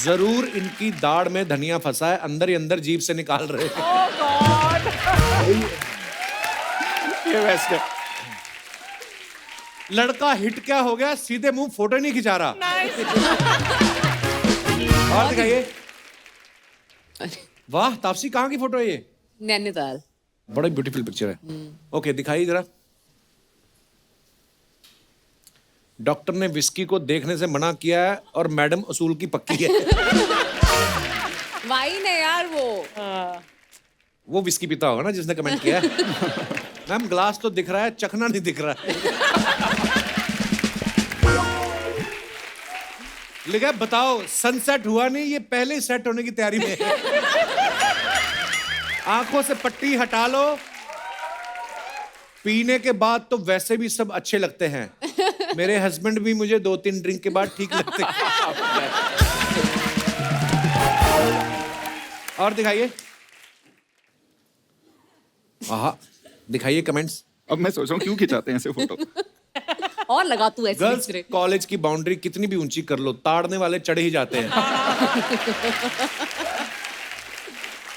जरूर इनकी दाढ़ में धनिया फंसा है, अंदर ही अंदर जीभ से निकाल रहे हैं। ये बेस्ट है। लड़का हिट क्या हो गया, सीधे मुंह फोटो नहीं खिंचा रहा। और दिखाइए। वाह तापसी, कहाँ की फोटो है ये? नैनीताल। बड़ा ब्यूटीफुल पिक्चर है। ओके दिखाइए जरा। डॉक्टर ने विस्की को देखने से मना किया है और मैडम असूल की पक्की है। वाइन है यार वो विस्की पीता होगा ना जिसने कमेंट किया है। मैम ग्लास तो दिख रहा है, चखना नहीं दिख रहा है। लिखा है, बताओ सनसेट हुआ नहीं, ये पहले ही सेट होने की तैयारी में है। आंखों से पट्टी हटा लो, पीने के बाद तो वैसे भी सब अच्छे लगते हैं। मेरे हस्बैंड भी मुझे 2-3 ड्रिंक के बाद ठीक लगते हैं। और दिखाइए। आहा, दिखाइए कमेंट्स। अब मैं सोच रहा हूँ क्यों खिंचाते हैं ऐसे फोटो। और लगा तू ऐसे गर्ल्स कॉलेज की बाउंड्री कितनी भी ऊंची कर लो, ताड़ने वाले चढ़ ही जाते हैं।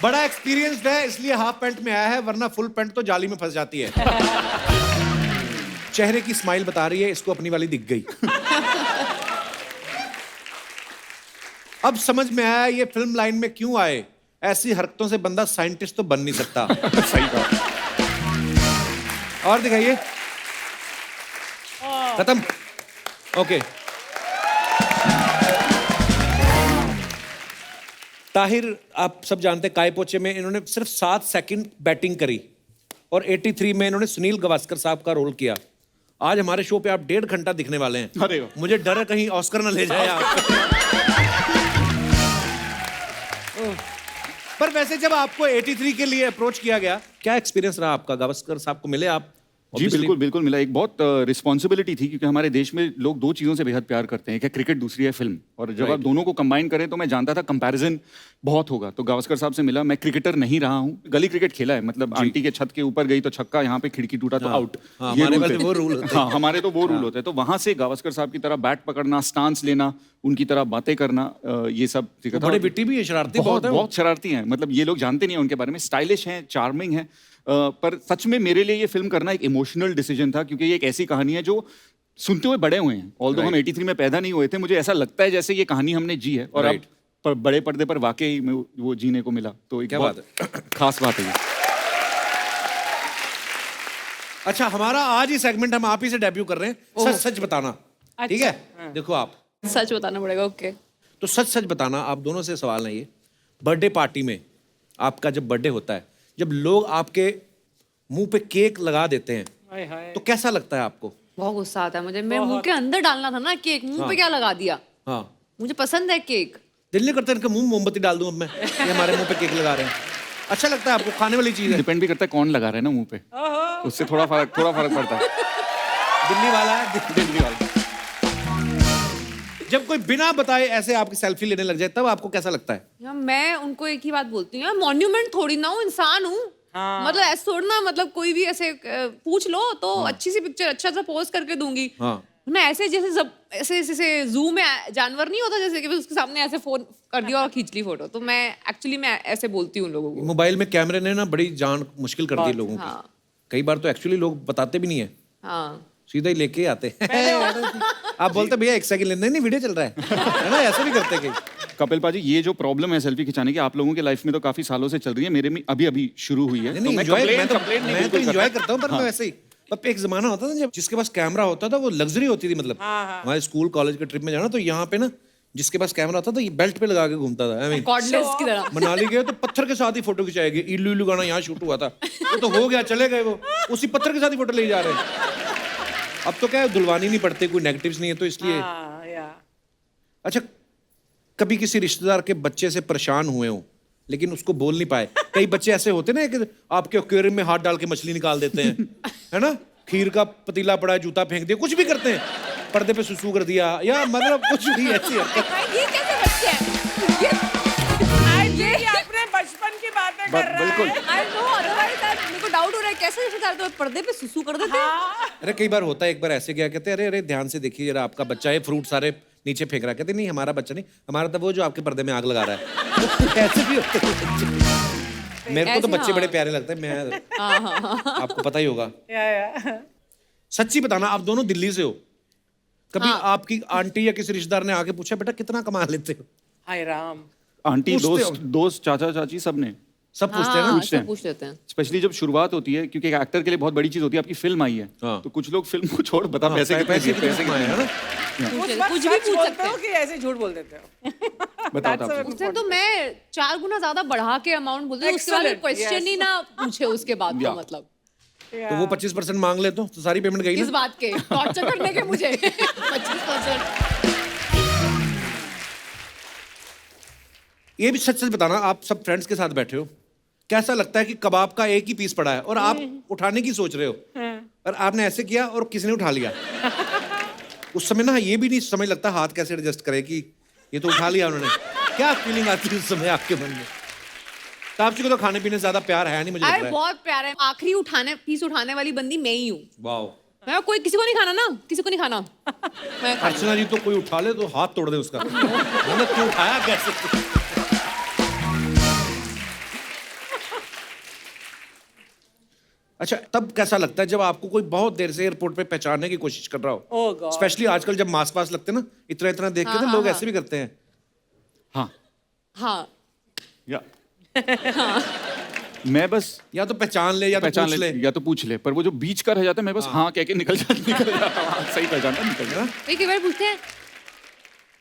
बड़ा एक्सपीरियंस्ड है इसलिए हाफ पैंट में आया है, वरना फुल पैंट तो जाली में फंस जाती है। चेहरे की स्माइल बता रही है इसको अपनी वाली दिख गई। अब समझ में आया ये फिल्म लाइन में क्यों आए। ऐसी हरकतों से बंदा साइंटिस्ट तो बन नहीं सकता। सही बात। और दिखाइए। खत्म। ओके। ताहिर आप सब जानते हैं काय पोचे में इन्होंने सिर्फ 7 सेकंड बैटिंग करी और 83 में इन्होंने सुनील गावस्कर साहब का रोल किया। आज हमारे शो पे आप 1.5 घंटा दिखने वाले हैं। अरे वाह। मुझे डर है कहीं ऑस्कर ना ले जाए आप। पर वैसे जब आपको 83 के लिए अप्रोच किया गया, क्या एक्सपीरियंस रहा आपका? गावस्कर साहब को मिले आप? जी बिल्कुल बिल्कुल मिला। एक बहुत रिस्पॉन्सिबिलिटी थी क्योंकि हमारे देश में लोग 2 चीज़ों से बेहद प्यार करते हैं, एक है क्रिकेट, दूसरी है फिल्म। और जब आप दोनों को कंबाइन करें तो मैं जानता था कंपैरिजन बहुत होगा। तो गावस्कर साहब से मिला। मैं क्रिकेटर नहीं रहा हूँ, गली क्रिकेट खेला है, मतलब आंटी के छत के ऊपर गई तो छक्का, यहाँ पे खिड़की टूटा तो आउट। हमारे वाले वो रूल होते हैं। हाँ हमारे तो वो रूल होते हैं। तो वहां से गावस्कर साहब की तरह बैट पकड़ना, स्टांस लेना, उनकी तरह बातें करना, ये सब सीखा था। बड़े विट्टी भी है, शरारती बहुत है। बहुत शरारती हैं, मतलब ये लोग जानते नहीं हैं उनके बारे में। स्टाइलिश हैं, चार्मिंग हैं। पर सच में मेरे लिए ये फिल्म करना एक इमोशनल डिसीजन था क्योंकि ये एक ऐसी कहानी है जो सुनते हुए बड़े हुए हैं। ऑल्दो हम 83 में पैदा नहीं हुए थे, मुझे ऐसा लगता है जैसे ये कहानी हमने जी है और अब बड़े पर्दे पर वाकई में वो जीने को मिला। तो एक बहुत खास बात है ये। अच्छा हमारा आज ही सेगमेंट हम आप ही से डेब्यू कर रहे हैं। सच सच बताना। ठीक है, देखो आप सच बताना पड़ेगा। ओके तो सच सच बताना। आप दोनों से सवाल है ये, बर्थडे पार्टी में आपका जब बर्थडे होता है, जब लोग आपके मुंह पे केक लगा देते हैं तो कैसा लगता है आपको? बहुत गुस्सा आता है मुझे। मेरे मुंह के अंदर डालना था ना केक, मुंह पे क्या लगा दिया। हाँ मुझे पसंद है केक। दिल नहीं करता इनके मुंह मोमबत्ती डाल दूं अब मैं, ये हमारे मुंह पे केक लगा रहे हैं। अच्छा लगता है आपको? खाने वाली चीज है। डिपेंड भी करता है कौन लगा रहा है ना मुंह पे, उससे थोड़ा फर्क पड़ता है। दिल्ली वाला है, दिल्ली वाला। जब कोई बिना बताए ऐसे आपकी सेल्फी लेने लग जाए तब आपको कैसा लगता है? यार मैं उनको एक ही बात बोलती हूँ, मॉन्यूमेंट थोड़ी ना हूँ, इंसान हूँ। मतलब ऐसे थोड़ी ना, मतलब कोई भी ऐसे पूछ लो तो अच्छी सी पिक्चर अच्छा सा पोस्ट करके दूंगी ना। ऐसे जैसे ऐसे जू में जानवर नहीं होता, जैसे कि उसके सामने ऐसे फोन कर दिया और खींच ली फोटो। तो मैं एक्चुअली ऐसे बोलती हूँ लोगों को। मोबाइल में कैमरे ने ना बड़ी जान मुश्किल कर दी लोगों की। कई बार तो एक्चुअली लोग बताते भी नहीं है, सीधा ही लेके आते हैं। आप बोलते भैया 1 सेकंड लेने, नहीं वीडियो चल रहा है ना, ऐसे भी करते कई। कपिल पाजी, ये जो प्रॉब्लम है सेल्फी खिंचाने की, आप लोगों के लाइफ में तो काफी सालों से चल रही है, मेरे में अभी शुरू हुई है। नहीं, मैं तो एंजॉय करता हूँ, पर मैं वैसे ही। अब एक जमाना होता था जब जिसके पास कैमरा होता था वो लग्जरी होती थी। मतलब हमारे स्कूल कॉलेज के ट्रिप में जाना तो यहाँ पे ना जिसके पास कैमरा होता था ये बेल्ट पे लगा के घूमता था। कॉर्डलेस की तरह। मनाली गए तो पत्थर के साथ ही फोटो खिंचाएगी। इल्लू इल्लू गाना यहाँ शूट हुआ था, वो तो हो गया, चले गए, वो उसी पत्थर के साथ ही फोटो ले जा रहे हैं। अब तो क्या है, दुलवानी नहीं पड़ते, कोई नेगेटिव्स नहीं है तो इसलिए। अच्छा कभी किसी रिश्तेदार के बच्चे से परेशान हुए हो लेकिन उसको बोल नहीं पाए? कई बच्चे ऐसे होते ना कि आपके एक्वेरियम में हाथ डाल के मछली निकाल देते हैं, है ना, खीर का पतीला पड़ा है जूता फेंक दिया, कुछ भी करते हैं, पर्दे पे सुसु कर दिया, या मतलब कुछ भी ऐसी हरकत। ये कैसे बच्चे हैं? ये आपने बचपन की बातें कर रहा बिल्कुल। है। आई नो, अदरवाइज मेरे को डाउट हो रहा है कैसे रिश्तेदार तो पर्दे पे सुसु कर देते हैं। हाँ। अरे कई बार होता है, एक बार ऐसे गया, कहते हैं अरे अरे ध्यान से देखिए जरा, आपका बच्चा है, फ्रूट सारे नीचे फेंक रहा है। कहते नहीं हमारा बच्चा नहीं, हमारा तो वो जो आपके पर्दे में आग लगा रहा है। ऐसे भी होते हैं बच्चे। मेरे को तो ऐसे बच्चे हाँ। बड़े प्यारे लगते हैं, मैं हाँ। आपको पता ही होगा। या। सच्ची बताना, आप दोनों दिल्ली से हो, कभी आपकी आंटी या किसी रिश्तेदार ने आके पूछा बेटा कितना कमा लेते हो? हाय राम। आंटी, पूछते दोस्त दोस्त चाचा चाची सब ने, सब पूछते हैं ना। हाँ, पूछते हैं। सब पूछ लेते हैं। स्पेशली जब शुरुआत होती है, क्योंकि एक एक्टर के लिए बहुत बड़ी चीज होती है आपकी फिल्म आई है, हाँ। तो कुछ लोग फिल्म को छोड़ बता पैसे कितने पैसे दिए, पैसे कितने है ना। उस कुछ वक्त भी सच पूछ बोलते सकते हो हैं। कि ऐसे झूठ बोल देते हो? बताओ That's आप। a उससे तो मैं 4 गुना ज्यादा बढ़ा के अमाउंट बोलती हूँ, उसके बाद Excellent, क्वेश्चन yes. ही ना पूछे उसके बाद का Yeah. मतलब तो वो 25% मांग ले तो सारी पेमेंट गई इस ना। बात के टॉर्चर करने के मुझे 25%। ये भी सच सच बताना, आप सब फ्रेंड्स के साथ बैठे हो, कैसा लगता है कि कबाब का एक ही पीस पड़ा है और आप उठाने की सोच रहे हो, और आपने ऐसे किया और किसी ने उठा लिया। उस समय ना ये भी नहीं समझ लगता हाथ कैसे एडजस्ट करे कि ये तो उठा लिया उन्होंने। क्या फीलिंग आती है उस समय आपके मन में? तापसी को तो खाने पीने से ज्यादा प्यार है नहीं, मुझे लग अरे रहा है। बहुत प्यारा है। आखिरी पीस उठाने वाली बंदी मैं ही हूँ। वाओ। मैं कोई किसी को नहीं खाना ना, किसी को नहीं खाना। मैं खा- अर्चना जी तो कोई उठा ले तो हाथ तोड़ दे उसका। मैंने क्यों उठाया कैसे? अच्छा, तब कैसा लगता है जब आपको कोई बहुत देर से एयरपोर्ट पे पहचानने की कोशिश कर रहा हो? Oh God. स्पेशली आजकल जब मास्क वास्क लगते हैं ना, इतना इतना देख के हाँ, तो लोग हाँ, ऐसे भी करते हैं। हाँ हाँ, या मैं बस या तो पहचान ले या तो पहचान पूछ ले। या तो पूछ ले, पर वो जो बीच का रह जाता है मैं बस हाँ कह के निकल जाता हूँ। सही पहचानता निकल जाता। वे कई बार पूछते हैं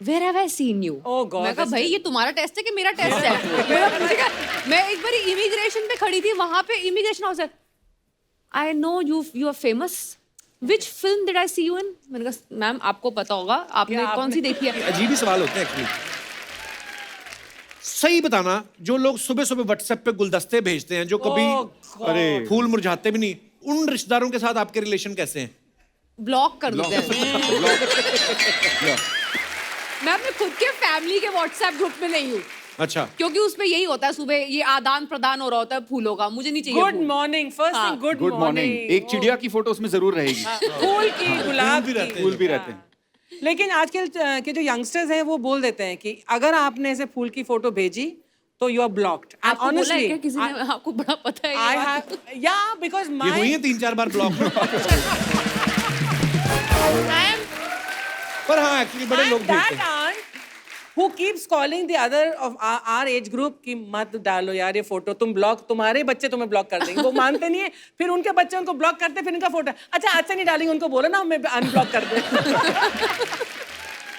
Where have I seen you? Oh God, मैं कहा that's भाई ये तुम्हारा टेस्ट है कि मेरा टेस्ट है? मेरा पूछेगा। मैं एक बार इमिग्रेशन पे खड़ी थी, वहां पे immigration officer, I know you are famous. Which film did I see you in? मैंने कहा मैम आपको पता होगा, आपने क्या कौन सी देखी है? अजीब ही सवाल होते हैं एक्चुअली। सही बताना, जो लोग सुबह सुबह व्हाट्सएप पे गुलदस्ते भेजते हैं जो कभी God. अरे फूल मुरझाते भी नहीं, उन रिश्तेदारों के साथ आपके रिलेशन कैसे हैं? ब्लॉक कर देते हैं। मैं अपने खुद के फैमिली के व्हाट्सएप ग्रुप में नहीं हूँ, अच्छा, क्योंकि उसमें यही होता है, सुबह ये आदान प्रदान हो रहा होता है फूलों का, मुझे नहीं चाहिए गुड फूल। मॉर्निंग, फर्स्ट हाँ. थिंग गुड गुड मॉर्निंग, एक चिड़िया की फोटो उसमें जरूर रहेगी। फूल की, गुलाब भी रहते की। हैं। फूल भी रहते हैं। लेकिन आजकल के जो यंगस्टर्स हैं वो बोल देते हैं कि अगर आपने ऐसे फूल की फोटो भेजी तो यू आर ब्लॉक्ड। आपको बोला है क्या किसी ने? आपको बड़ा पता है ये आई बात? हैव या बिकॉज़ ये हुई माय है 3-4 बार ब्लॉक में। आई एम पर हाँ एक्चुअली बड़े लोग भेजते that हैं। aunt who keeps calling the other of our age group कि मत डालो यार ये फोटो, तुम ब्लॉक, तुम्हारे बच्चे तुम्हें ब्लॉक कर देंगे। वो मानते नहीं है, फिर उनके बच्चे उनको ब्लॉक करते, फिर उनका फोटो अच्छा आज से नहीं डालेंगे, उनको बोलो ना मैं अनब्लॉक कर दे।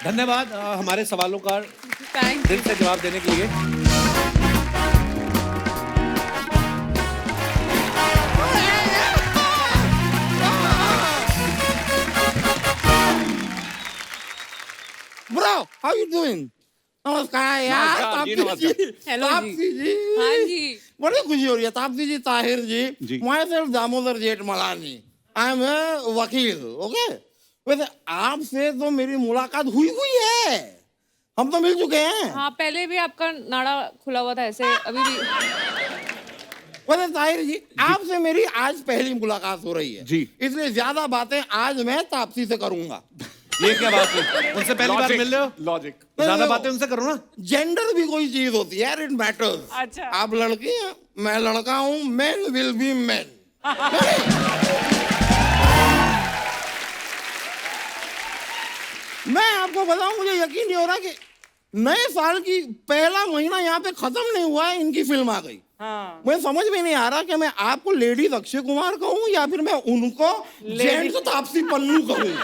धन्यवाद हमारे सवालों का Thank दिल से जवाब देने के लिए। Bro, how you doing? नमस्कार यार, नमस्कार जी, तापसी जी, Hello जी। तापसी जी, हाँ जी। बड़ी खुशी हो रही है तापसी जी, ताहिर जी, जी। माई सेल्फ दामोदर जेठ मलानी, आई एम ए वकील, ओके? वैसे आपसे तो मेरी मुलाकात हुई है, हम तो मिल चुके हैं। हाँ, पहले भी आपका नाड़ा खुला हुआ था ऐसे, अभी भी। वैसे ताहिर जी, आपसे मेरी आज पहली मुलाकात हो रही है, जी। इसलिए ज्यादा बातें आज मैं तापसी से करूंगा। ये क्या बात है? उनसे पहली बार मिल रहे हो, लॉजिक। ज्यादा बातें उनसे करो ना। जेंडर भी कोई चीज होती है, इट मैटर्स। अच्छा। आप लड़की हैं, मैं लड़का हूं, मेन विल बी मेन। मैं आपको बताऊं, मुझे यकीन नहीं हो रहा कि नए साल की पहला महीना यहाँ पे खत्म नहीं हुआ है, इनकी फिल्म आ गई। हाँ। मुझे समझ में नहीं आ रहा कि मैं आपको लेडीज अक्षय कुमार कहूँ या फिर मैं उनको जेंट्स तापसी पन्नू कहूँ।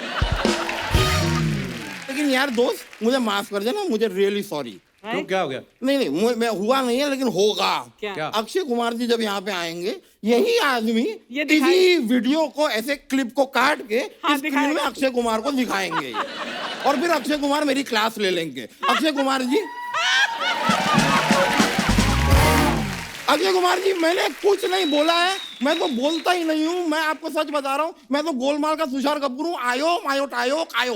लेकिन यार दोस्त, मुझे माफ कर देना, मुझे रियली सॉरी। क्यों, क्या हो गया? नहीं मैं हुआ नहीं है, लेकिन होगा। क्या? अक्षय कुमार जी जब यहाँ पे आएंगे, यही आदमी ये इसी वीडियो को ऐसे क्लिप को काट के हाँ, स्क्रीन में दिखाएगा। अक्षय कुमार को दिखाएंगे ये। और फिर अक्षय कुमार मेरी क्लास ले लेंगे। अक्षय कुमार जी, अक्षय कुमार जी, मैंने कुछ नहीं बोला है, मैं तो बोलता ही नहीं हूँ, मैं आपको सच बता रहा हूँ, मैं तो गोलमाल का तुषार कपूर हूँ। आयो मायो टायो कायो।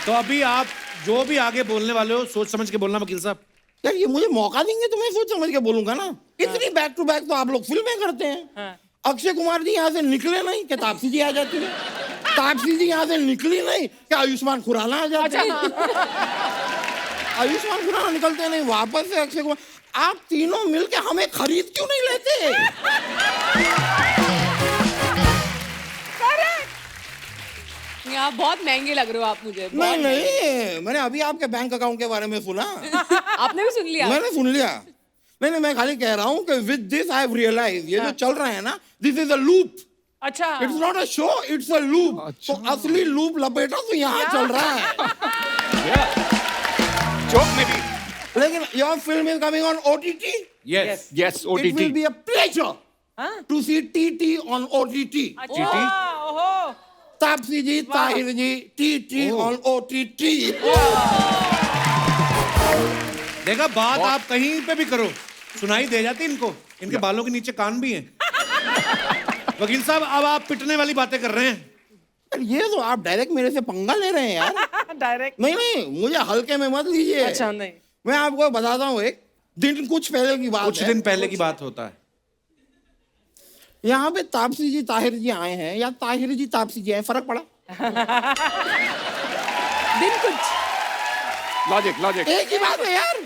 तो अभी आप जो भी आगे बोलने वाले हो सोच समझ के बोलना वकील साहब। यार ये मुझे मौका देंगे तो मैं सोच समझ के बोलूंगा ना। इतनी बैक टू बैक तो आप लोग फिल्में करते हैं। अक्षय कुमार जी यहाँ से निकले नहीं कि तापसी जी आ जाती है, तापसी जी यहाँ से निकली नहीं कि आयुष्मान खुराना आ जाते हैं, आयुष्मान खुराना निकलते नहीं वापस से अक्षय कुमार। आप तीनों मिलके हमें खरीद क्यों नहीं लेते? आप बहुत महंगे लग रहे हो आप मुझे। नहीं नहीं, मैंने अभी आपके बैंक अकाउंट के बारे में सुना। आपने भी सुन लिया? मैंने सुन लिया। नहीं, मैं खाली कह रहा हूँ कि with this I have realise ये जो चल रहा है ना, दिस इज अ लूप। अच्छा, it's not a show, it's a loop. तो असली लूप लपेटा तो यहाँ चल रहा है। जोक में भी। लेकिन your film is coming on OTT। Yes yes It will OTT। be a pleasure to see TT on OTT. ओहो, तापसी जी, ताहिर जी, TT on OTT। देखा, बात आप कहीं पे भी करो सुनाई दे जाती इनको। इनके बालों के नीचे कान भी हैं। वकील साहब, अब आप पिटने वाली बातें कर रहे हैं। ये तो आप डायरेक्ट मेरे से पंगा ले रहे हैं यार। डायरेक्ट। नहीं, मुझे हल्के में मत लीजिए। अच्छा, नहीं। मैं आपको बताता हूँ, एक दिन कुछ पहले की बात कुछ है। दिन पहले की बात होता है। यहाँ पे तापसी जी ताहिर जी आए हैं या ताहिर जी तापसी जी आए, फर्क पड़ा? दिन कुछ लॉजिक। एक ही बात है यार।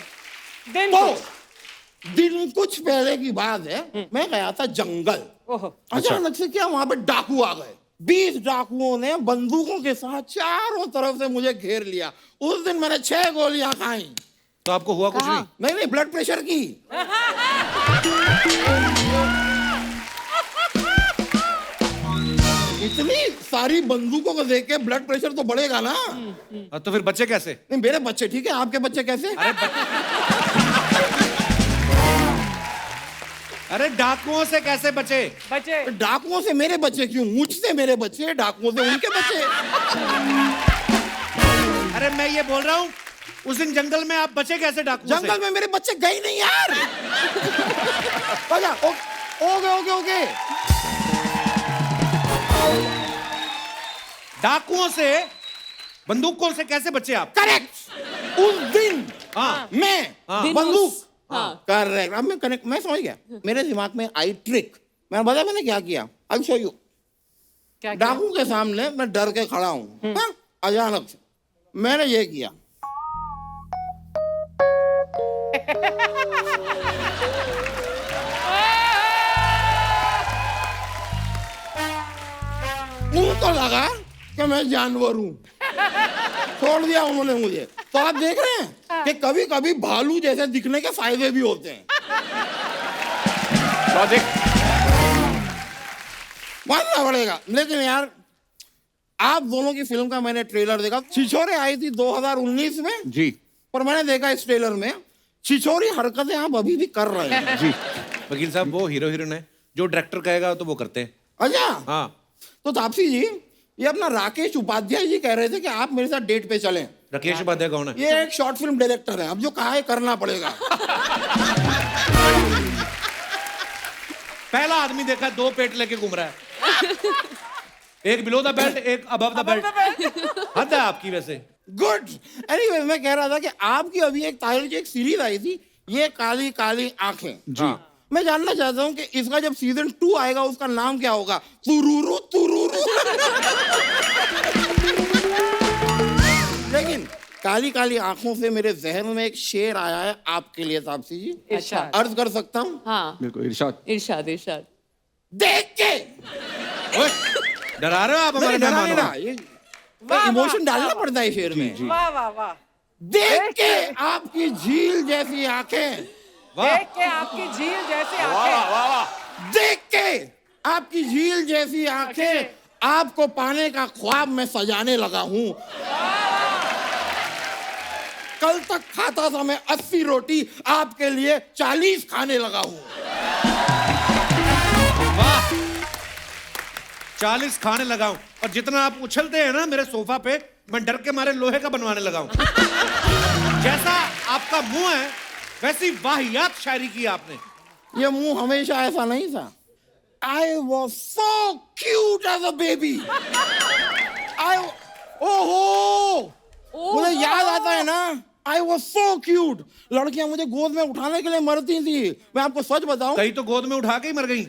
दिन तो कुछ। दिन कुछ पहले की बात है, मैं गया था जंगल। ओहो, अचानक से क्या वहां पे डाकू आ गए। 20 डाकुओं ने बंदूकों के साथ चारों तरफ से मुझे घेर लिया। उस दिन मैंने 6 गोलियां खाई। तो आपको हुआ कुछ नहीं? नहीं, ब्लड प्रेशर की। इतनी सारी बंदूकों को देख के ब्लड प्रेशर तो बढ़ेगा ना। तो फिर बच्चे कैसे? नहीं, मेरे बच्चे ठीक है, आपके बच्चे कैसे? अरे डाकुओं से कैसे बचे? बचे। डाकुओं से मेरे बच्चे क्यों? मुझसे मेरे बच्चे, डाकुओं से उनके बच्चे। अरे मैं ये बोल रहा हूँ, उस दिन जंगल में आप बचे कैसे डाकुओं से? जंगल में मेरे बच्चे गए नहीं यार। ओके। डाकुओं से, बंदूकों से कैसे बचे आप? करेक्ट। उस दिन हाँ। मैं हाँ। बंदूक हाँ। करेक्ट। अब मैं कनेक्ट, मैं समझ गया। मेरे दिमाग में आई ट्रिक। मैंने बताया मैंने क्या किया, आई शो यू। क्या किया? डाकू के सामने मैं डर के खड़ा हूँ। अचानक से मैंने ये किया। उनको लगा कि मैं जानवर हूं। छोड़ दिया उन्होंने मुझे। तो आप देख रहे हैं कि कभी कभी भालू जैसे दिखने के फायदे भी होते हैं। लॉजिक। मानना पड़ेगा। लेकिन यार, आप दोनों की फिल्म का मैंने ट्रेलर देखा। छिछोरे आई थी 2019 में जी। पर मैंने देखा इस ट्रेलर में छिछोरी हरकतें आप अभी भी कर रहे हैं। जी। वकील साहब, वो हीरो हीरोइन है, जो डायरेक्टर कहेगा तो वो करते हैं। अच्छा, हाँ। तो तापसी जी, ये अपना राकेश उपाध्याय जी कह रहे थे कि आप मेरे साथ डेट पे चलें। राकेश उपाध्याय कौन है? ये एक शॉर्ट फिल्म डायरेक्टर है। अब जो कहा है करना पड़ेगा। पहला आदमी देखा 2 पेट लेके घूम रहा है। एक बिलो द बेल्ट, एक अबव द बेल्ट। हद है आपकी वैसे। गुड। एनीवे, मैं कह रहा था कि आपकी अभी एक ताहिर जी एक सीरीज आई थी, ये काली काली आंखें। जी। मैं जानना चाहता हूँ कि इसका जब सीजन 2 आएगा उसका नाम क्या होगा? तुरुरु तुरुरु। लेकिन काली काली आंखों से मेरे जहन में एक शेर आया है आपके लिए तापसी जी। इरशाद। अर्ज कर सकता हूँ? हाँ, बिल्कुल इरशाद। इरशाद। देख के ओए, डरा रहे हो आप हमारे नहीं, डरा मेहमानों नहीं रहा। को? ये इमोशन डालना पड़ता है शेर में। वाह वाह वाह। देख के आपकी झील जैसी आंखें, देख के आपकी झील जैसी आंखें। देख के आपकी झील जैसी आंखें, आपको पाने का ख्वाब मैं सजाने लगा हूं। कल तक खाता था मैं 80 रोटी, आपके लिए 40 खाने लगा हूं। वाह, 40 खाने लगाऊं। और जितना आप उछलते हैं ना मेरे सोफा पे, मैं डर के मारे लोहे का बनवाने लगाऊं। जैसा आपका मुंह है वैसी वाहियात शायरी की आपने। ये मुंह हमेशा ऐसा नहीं था। I was so cute as a baby. ओहो, मुझे याद आता है ना, आई वॉज सो क्यूट। लड़कियां मुझे गोद में उठाने के लिए मरती थी। मैं आपको सच बताऊं, कई तो गोद में उठा के ही मर गई।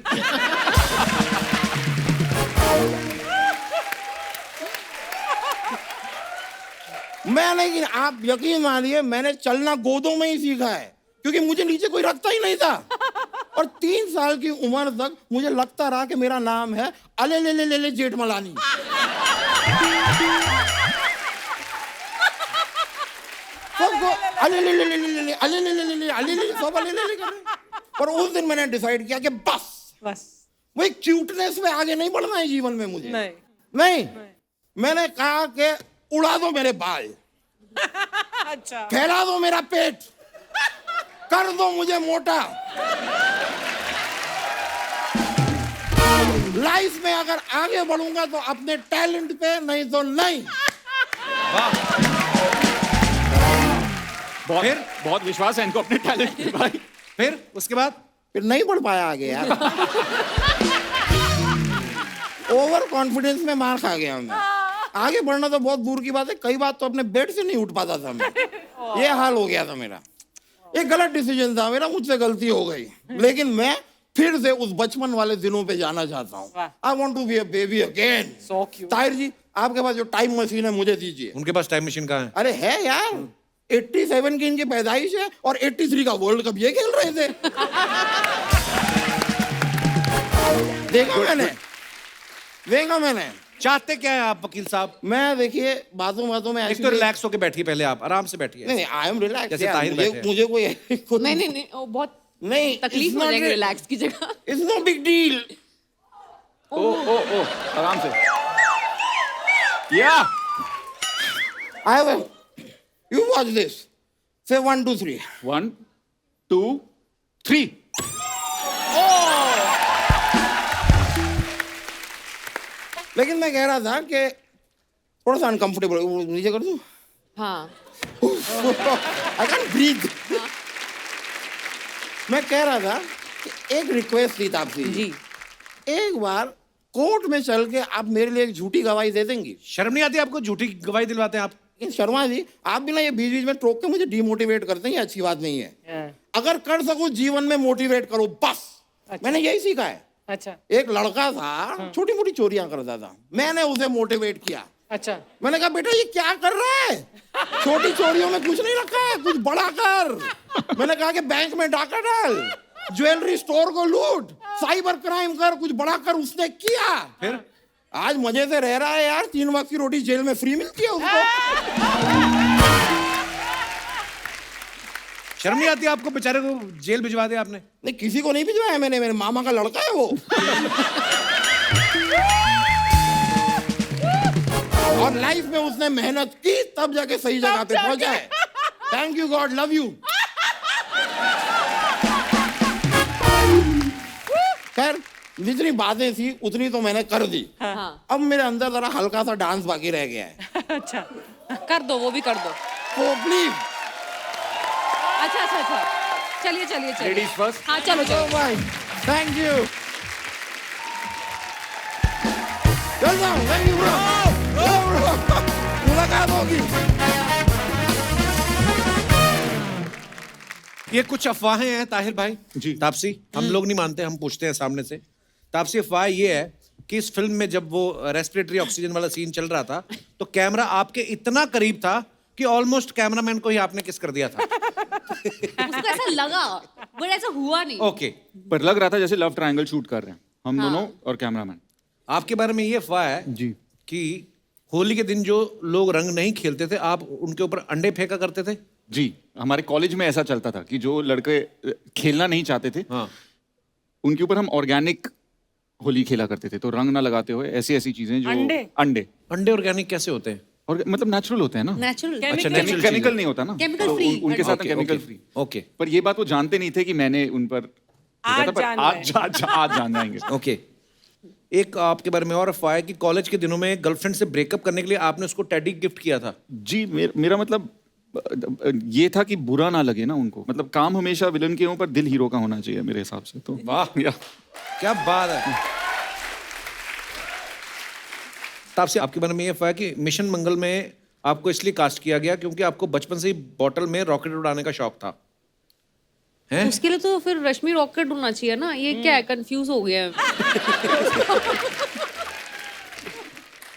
मैं लेकिन आप यकीन मानिए मैंने चलना गोदों में ही सीखा है, क्योंकि मुझे नीचे कोई रखता ही नहीं था। और 3 साल की उम्र तक मुझे लगता रहा कि मेरा नाम है अले ले ले ले ले जेठमलानी। अले ले ले ले ले ले अले ले ले ले ले अले ले सब अले ले ले कर रहे। पर उस दिन मैंने डिसाइड किया कि बस वही क्यूटनेस में आगे नहीं बढ़ना है जीवन में मुझे। नहीं। मैंने कहा कि उड़ा दो मेरे बाल, अच्छा, फैला दो मेरा पेट, कर दो मुझे मोटा। लाइफ में अगर आगे बढ़ूंगा तो अपने टैलेंट पे, नहीं तो नहीं। बहुत विश्वास है इनको अपने टैलेंट पे भाई। फिर उसके बाद फिर नहीं बढ़ पाया आगे यार। ओवर कॉन्फिडेंस में मार खा गया मैं। आगे बढ़ना तो बहुत दूर की बात है, कई बार तो अपने बेड से नहीं उठ पाता था मैं। ये हाल हो गया था मेरा। एक गलत डिसीजन था मेरा, मुझसे गलती हो गई, लेकिन मैं फिर से उस बचपन वाले दिनों पे जाना चाहता हूँ। I want to be a baby again. So cute. Tahir ji, आपके पास जो टाइम मशीन है मुझे दीजिए। उनके पास टाइम मशीन कहाँ है? अरे है यार, 87 की इनकी पैदाइश है और 83 का वर्ल्ड कप ये खेल रहे थे। देखा मैंने। चाहते क्या है आप वकील साहब? मैं देखिए बातों बातों में एक तो रिलैक्स होके बैठिए, पहले आप आराम से बैठिए। नहीं, आई एम रिलैक्स। जैसे ताहिर बैठे हैं। मुझे कोई खुद नहीं वो बहुत नहीं, तकलीफ हो जाएगी रिलैक्स की जगह। It's no big deal. ओ आराम से। या I will, you watch this. Say 1 2 3। 1 2 3। लेकिन मैं कह रहा था कि थोड़ा सा अनकंफर्टेबल, नीचे कर दूं? हाँ। I can't breathe। मैं कह रहा था कि एक रिक्वेस्ट थी तापसी जी, एक बार कोर्ट में चल के आप मेरे लिए एक झूठी गवाही दे देंगी? शर्म नहीं आती आपको? झूठी गवाही दिलवाते हैं आप। लेकिन शर्मा जी, आप भी ना ये बीच बीच में टोक के मुझे डिमोटिवेट करते हैं, ये अच्छी बात नहीं है। अगर कर सको जीवन में मोटिवेट करो बस। मैंने यही सीखा है। अच्छा, एक लड़का था, छोटी मोटी चोरियां करता था, मैंने उसे मोटिवेट किया। अच्छा, मैंने कहा बेटा ये क्या कर रहा है, छोटी चोरियों में कुछ नहीं रखा है, कुछ बड़ा कर। मैंने कहा कि बैंक में डाका डाल, ज्वेलरी स्टोर को लूट, साइबर क्राइम कर, कुछ बड़ा कर। उसने किया, फिर आज मजे से रह रहा है यार। 3 वक्त की रोटी जेल में फ्री मिलती है उसको। शर्म नहीं आती आपको? बेचारे को जेल भिजवा दिया आपने। नहीं, किसी को नहीं भिजवाया मैंने, मेरे मामा का लड़का है वो। और लाइफ में उसने मेहनत की, तब जाके सही जगह पे पहुंचा है। Thank you God, love you. खैर, जितनी बातें थी उतनी तो मैंने कर दी। अब मेरे अंदर जरा हल्का सा डांस बाकी रह गया है। अच्छा, कर दो, वो भी कर दो। तो प्लीज। अच्छा, चलिए लेडीज फर्स्ट। हाँ चलो। भाई थैंक यू। चल जाओ, थैंक यू ब्रो। मुलाकात होगी। ये कुछ अफवाहें हैं ताहिर भाई। जी। तापसी, हम लोग नहीं मानते, हम पूछते हैं सामने से। तापसी, अफवाह ये है कि इस फिल्म में जब वो रेस्पिरेटरी ऑक्सीजन वाला सीन चल रहा था तो कैमरा आपके इतना करीब था कि ऑलमोस्ट कैमरामैन को ही आपने किस कर दिया था। उसको ऐसा लगा, बट ऐसा हुआ नहीं। ओके। पर लग रहा था जैसे लव ट्रायंगल शूट कर रहे हैं हम दोनों और कैमरामैन। आपके बारे में ये अफवाह है जी कि होली के दिन जो लोग रंग नहीं खेलते थे, आप उनके ऊपर अंडे फेंका करते थे। जी, हमारे कॉलेज में ऐसा चलता था कि जो लड़के खेलना नहीं चाहते थे, हाँ, उनके ऊपर हम ऑर्गेनिक होली खेला करते थे। तो रंग ना लगाते हुए ऐसी ऐसी चीजें जो अंडे ऑर्गेनिक कैसे होते हैं? और मतलब नेचुरल होते हैं ना। नेचुरल, अच्छा, केमिकल नहीं होता ना, Chemical तो free। उनके साथ okay, chemical okay, free. Okay पर ये बात वो जानते नहीं थे कि मैंने उन पर आज आज जान जाएंगे। ओके। एक आपके बारे में और अफवाह है कि कॉलेज के दिनों में गर्लफ्रेंड से ब्रेकअप करने के लिए आपने उसको टेडी गिफ्ट किया था। जी, मेरा मतलब ये था कि बुरा ना लगे ना उनको। मतलब काम हमेशा विलन के ऊपर, दिल हीरो का होना चाहिए मेरे हिसाब से। तो वाह, क्या बात है। तापसी, आपके बारे में ये अफवाह है कि मिशन मंगल में आपको इसलिए कास्ट किया गया क्योंकि आपको बचपन से ही बॉटल में रॉकेट उड़ाने का शौक था, हैं? उसके लिए तो फिर रश्मि रॉकेट होना चाहिए ना, ये क्या है, कंफ्यूज हो गया है।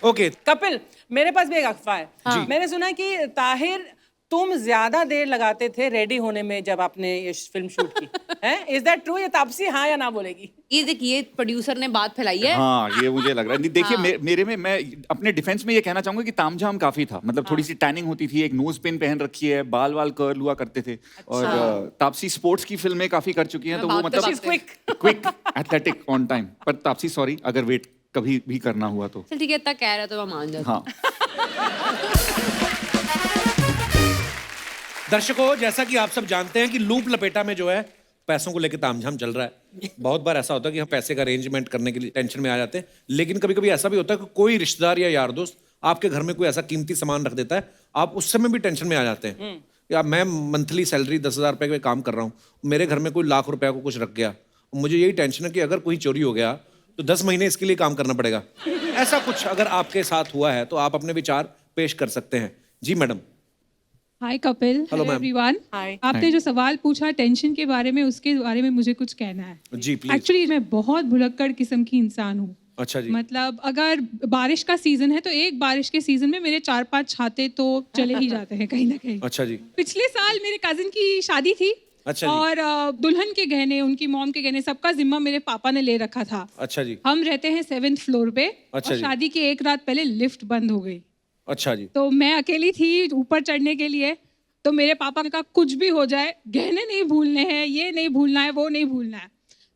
ओके, कपिल, मेरे पास भी एक अफवाह है। मैंने सुना कि ताहिर तुम ज्यादा देर लगाते थे रेडी होने में जब आपने ये फिल्म शूट की है। Is that true? ये तापसी हाँ या ना बोलेगी? ये देखिए प्रोड्यूसर ने बात फैलाई है। हाँ, ये मुझे लग रहा है। नहीं, देखिए मेरे में मैं अपने डिफेंस में ये कहना चाहूंगा कि तामझाम काफी था। मतलब थोड़ी सी टैनिंग होती थी, एक नोज पिन पहन रखी है, बाल वाल कर्ल हुआ करते थे। और तापसी स्पोर्ट्स की फिल्में काफी कर चुकी हैं, तो वो मतलब क्विक एथलेटिक ऑन टाइम। पर तापसी सॉरी अगर वेट कभी भी करना हुआ तो। चल ठीक है, इतना कह रहा तो मैं मान जाता हूँ। दर्शकों, जैसा कि आप सब जानते हैं कि लूप लपेटा में जो है पैसों को लेकर तामझाम चल रहा है। बहुत बार ऐसा होता है कि हम पैसे का अरेंजमेंट करने के लिए टेंशन में आ जाते हैं, लेकिन कभी कभी ऐसा भी होता है कि कोई रिश्तेदार या यार दोस्त आपके घर में कोई ऐसा कीमती सामान रख देता है, आप उस समय भी टेंशन में आ जाते हैं। या मैं मंथली सैलरी 10,000 रुपए का काम कर रहा हूँ, मेरे घर में कोई लाख रुपया को कुछ रख गया, मुझे यही टेंशन है कि अगर कोई चोरी हो गया तो 10 महीने इसके लिए काम करना पड़ेगा। ऐसा कुछ अगर आपके साथ हुआ है तो आप अपने विचार पेश कर सकते हैं। जी मैडम। हाय कपिल, हेलो एवरीवन। आपने जो सवाल पूछा टेंशन के बारे में, उसके बारे में मुझे कुछ कहना है। जी प्लीज। एक्चुअली मैं बहुत भुलक्कड़ किस्म की इंसान हूँ। अच्छा जी। मतलब अगर बारिश का सीजन है तो एक बारिश के सीजन में मेरे 4-5 छाते तो चले ही जाते हैं कहीं ना कहीं। अच्छा जी। पिछले साल मेरे कजिन की शादी थी। अच्छा जी। और दुल्हन के गहने, उनकी मॉम के गहने, सबका जिम्मा मेरे पापा ने ले रखा था। अच्छा जी। हम रहते हैं 7th फ्लोर पे। अच्छा और जी। शादी के एक रात पहले लिफ्ट बंद हो गई। अच्छा जी। तो मैं अकेली थी ऊपर चढ़ने के लिए। तो मेरे पापा ने कहा कुछ भी हो जाए गहने नहीं भूलने हैं, ये नहीं भूलना है, वो नहीं भूलना है।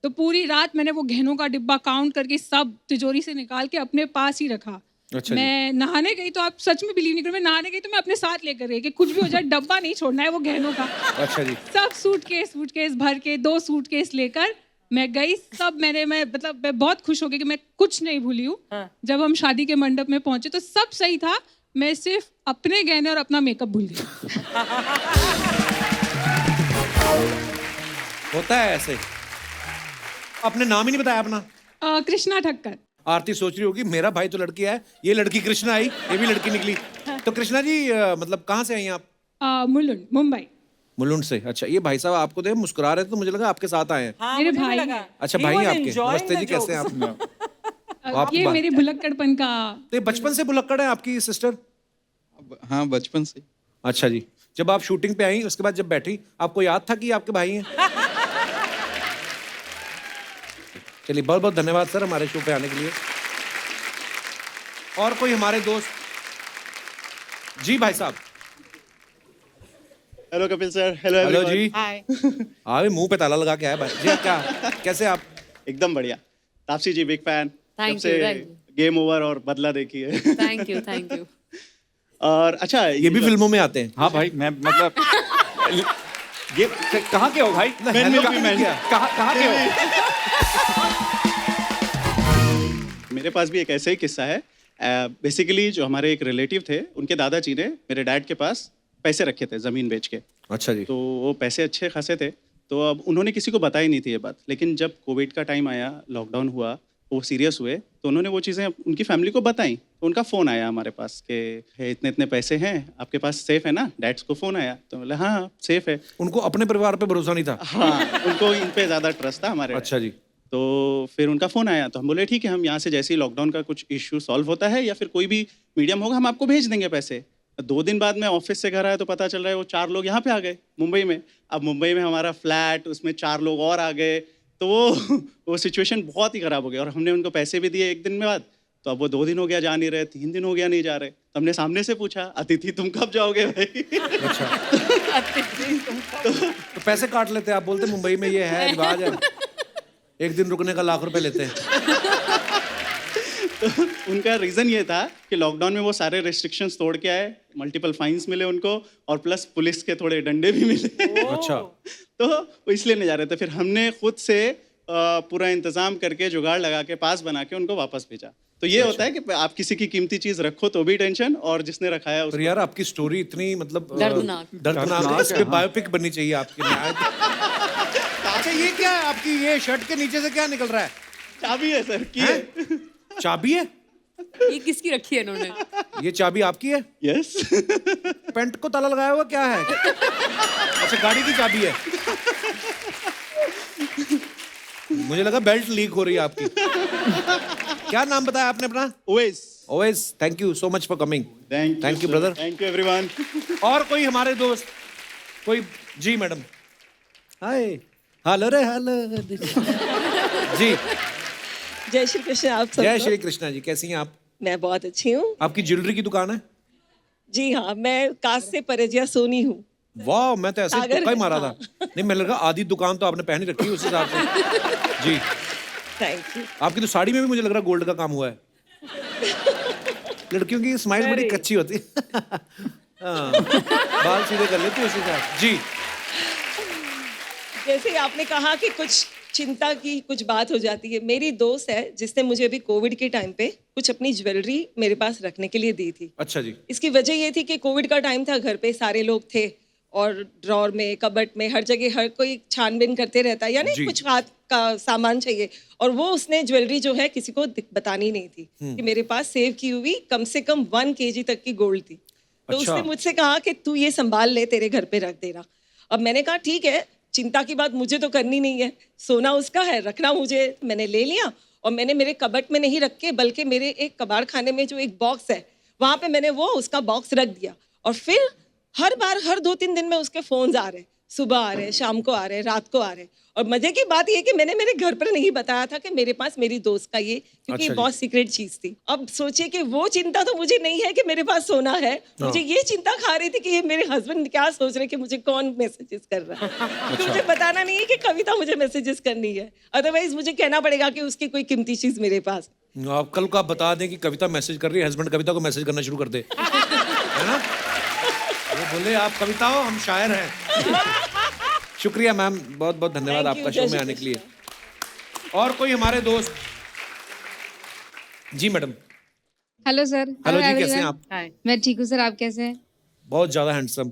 तो पूरी रात मैंने वो गहनों का डिब्बा काउंट करके सब तिजोरी से निकाल के अपने पास ही रखा। अच्छा मैं नहाने गई तो आप सच में बिलीव नहीं करो, मैं नहाने गई तो मैं अपने साथ लेकर गई कि कुछ भी हो जाए डब्बा नहीं छोड़ना है वो गहनों का। अच्छा जी। सब सूटकेस भर के 2 सूटकेस लेकर मैं गई। सब मैं बहुत खुश हो गई कि मैं कुछ नहीं भूली हूँ। जब हम शादी के मंडप में पहुंचे तो सब सही था, मैं सिर्फ अपने गहने और अपना मेकअप भूल गई। होता है ऐसे। अपने नाम ही नहीं बताया अपना। कृष्णा ठक्कर। आरती सोच रही होगी मेरा भाई तो लड़की है, ये लड़की कृष्णा आई, ये भी लड़की निकली। तो कृष्णा जी मतलब कहाँ से आई आप? मुलुंड, मुंबई। मुलुंड से। अच्छा, ये भाई साहब आपको देख मुस्कुरा रहे थे तो मुझे लगा आपके साथ आए हैं। हाँ, मेरे मुझे भी भाई लगा। अच्छा, भाई हैं आपके। नमस्ते जी, कैसे हैं आप? ये मेरे भुलक्कड़पन का। तो बचपन से भुलक्कड़ है आपकी सिस्टर? हाँ, बचपन से। अच्छा जी। जब आप शूटिंग पे आई उसके बाद जब बैठी आपको याद था कि आपके भाई हैं? चलिए, बहुत बहुत धन्यवाद सर हमारे शो पे आने के लिए। और कोई हमारे दोस्त? जी भाई साहब। Hello Kapil sir. Hello hello everyone. जी। हाय। हाँ, मुंह पे ताला लगा के आया भाई जी। क्या कैसे आप? एकदम बढ़िया। तापसी जी बिग फैन। Thank जब you, से thank you. गेम ओवर और बदला देखी है। Thank you, thank you. और अच्छा, ये भी फिल्मों में आते हैं? हाँ भाई, मैं मतलब ये कहाँ के हो भाई? कहाँ के हो? मेरे पास भी एक ऐसा ही किस्सा है। बेसिकली जो हमारे एक रिलेटिव थे, उनके दादाजी ने मेरे डैड के पास पैसे रखे थे ज़मीन बेच के। अच्छा जी। तो वो पैसे अच्छे खासे थे, तो अब उन्होंने किसी को बताई नहीं थी ये बात। लेकिन जब कोविड का टाइम आया, लॉकडाउन हुआ, वो सीरियस हुए, तो उन्होंने वो चीज़ें उनकी फैमिली को बताई। तो उनका फ़ोन आया हमारे पास कि इतने इतने पैसे हैं आपके पास, सेफ़ है ना? डैड्स को फ़ोन आया तो बोले हाँ सेफ़ है। उनको अपने परिवार पे भरोसा नहीं था? हाँ, उनको इन पे ज़्यादा ट्रस्ट था हमारे। अच्छा जी। तो फिर उनका फ़ोन आया तो हम बोले ठीक है, हम यहाँ से जैसे ही लॉकडाउन का कुछ इश्यू सॉल्व होता है या फिर कोई भी मीडियम होगा, हम आपको भेज देंगे पैसे। 2 दिन बाद मैं ऑफिस से घर आया तो पता चल रहा है वो 4 लोग यहाँ पे आ गए मुंबई में। अब मुंबई में हमारा फ्लैट, उसमें 4 लोग और आ गए, तो वो सिचुएशन बहुत ही ख़राब हो गया। और हमने उनको पैसे भी दिए 1 दिन में बाद, तो अब वो 2 दिन हो गया जा नहीं रहे, 3 दिन हो गया नहीं जा रहे। तो हमने सामने से पूछा, अतिथि तुम कब जाओगे भाई? अच्छा। तो पैसे काट लेते आप, बोलते मुंबई में ये है रिवाज है, 1 दिन रुकने का लाख रुपए लेते हैं। तो उनका रीज़न ये था कि लॉकडाउन में वो सारे रेस्ट्रिक्शंस तोड़ के आए, मल्टीपल फाइन्स मिले उनको और प्लस पुलिस के थोड़े डंडे भी मिले। अच्छा। तो वो इसलिए नहीं जा रहे थे। फिर हमने खुद से पूरा इंतजाम करके जुगाड़ लगा के पास बना के उनको वापस भेजा। तो ये होता है कि आप किसी की कीमती चीज रखो तो भी टेंशन, और जिसने रखा है तो यार आपकी स्टोरी इतनी मतलब दर्दनाक है, इस पे बायोपिक बननी चाहिए आपकी। अच्छा, ये क्या है आपकी, ये शर्ट के नीचे से क्या निकल रहा है? चाबी है सर की है? चाबी है? ये किसकी रखी है इन्होंने? ये चाबी आपकी है? यस पेंट को ताला लगाया हुआ क्या है? अच्छा, गाड़ी की चाबी है। मुझे लगा बेल्ट लीक हो रही है आपकी। क्या नाम बताया आपने अपना? OS. OS, thank you so much for coming. Thank you brother. Thank you everyone. और कोई हमारे दोस्त, कोई? जी मैडम। हाय, हेलो रे हेलो। जी, जय श्री कृष्ण। आप सब जय लोग? श्री कृष्णा जी, कैसी हैं आप? मैं बहुत अच्छी हूँ। आपकी ज्वेलरी की दुकान है? जी हाँ, मैं काश से परजिया सोनी हूँ। वाह, मैं तो ऐसे ही सागर तुक्का ही है, मारा हाँ। था। नहीं, मैं लगा आधी दुकान तो आपने पहनी रखी है उस हिसाब से। जी, थैंक यू। आपकी तो साड़ी में भी मुझे लग रहा है गोल्ड का काम हुआ है। लड़कियों की स्माइल बड़ी कच्ची होती है। हाँ, बाल सीधे कर लेती है उसी हिसाब। जी, जैसे आपने कहा कि कुछ चिंता की कुछ बात हो जाती है, मेरी दोस्त है जिसने मुझे अभी कोविड के टाइम पे कुछ अपनी ज्वेलरी मेरे पास रखने के लिए दी थी। अच्छा जी। इसकी वजह ये थी कि कोविड का टाइम था, घर पे सारे लोग थे और ड्रॉर में, कबर्ड में, हर जगह हर कोई छानबीन करते रहता है, यानी जी। कुछ हाथ का सामान चाहिए। और वो उसने ज्वेलरी जो है किसी को बतानी नहीं थी कि मेरे पास सेव की हुई कम से कम 1 kg तक की गोल्ड थी। तो अच्छा। उसने मुझसे कहा कि तू ये संभाल ले, तेरे घर पे रख देना। अब मैंने कहा ठीक है, चिंता की बात मुझे तो करनी नहीं है, सोना उसका है, रखना मुझे। मैंने ले लिया और मैंने मेरे कबर्ड में नहीं रख के, बल्कि मेरे एक कबाड़ खाने में जो एक बॉक्स है वहां पे मैंने वो उसका बॉक्स रख दिया। और फिर हर बार हर 2-3 दिन में उसके फोन आ रहे, सुबह आ रहे, शाम को आ रहे, रात को आ रहे। और मजे की बात ये कि मैंने मेरे घर पर नहीं बताया था कि मेरे पास मेरी दोस्त का ये, क्योंकि अच्छा ये जी। बहुत सीक्रेट चीज थी। अब सोचिए कि वो चिंता तो मुझे नहीं है कि मेरे पास सोना है, मुझे ये चिंता खा रही थी कि ये मेरे हस्बैंड क्या सोच रहे कि मुझे कौन मैसेजेस कर रहा है। तो मुझे बताना नहीं है कि कविता मुझे मैसेजेस करनी है, अदरवाइज मुझे कहना पड़ेगा कि उसकी कोई कीमती चीज मेरे पास। आप कल को आप बता दें कि कविता मैसेज कर रही है, हस्बैंड कविता को मैसेज करना शुरू कर दे, है ना? वो बोले आप कविता हो, हम शायर हैं। शुक्रिया मैम, बहुत बहुत धन्यवाद Thank you, आपका शो जय में श्री आने के लिए। और कोई हमारे दोस्त? जी मैडम। Hello sir. हेलो जी, everyone. कैसे हैं आप? मैं ठीक हूँ सर, आप कैसे हैं? बहुत ज्यादा हैंडसम।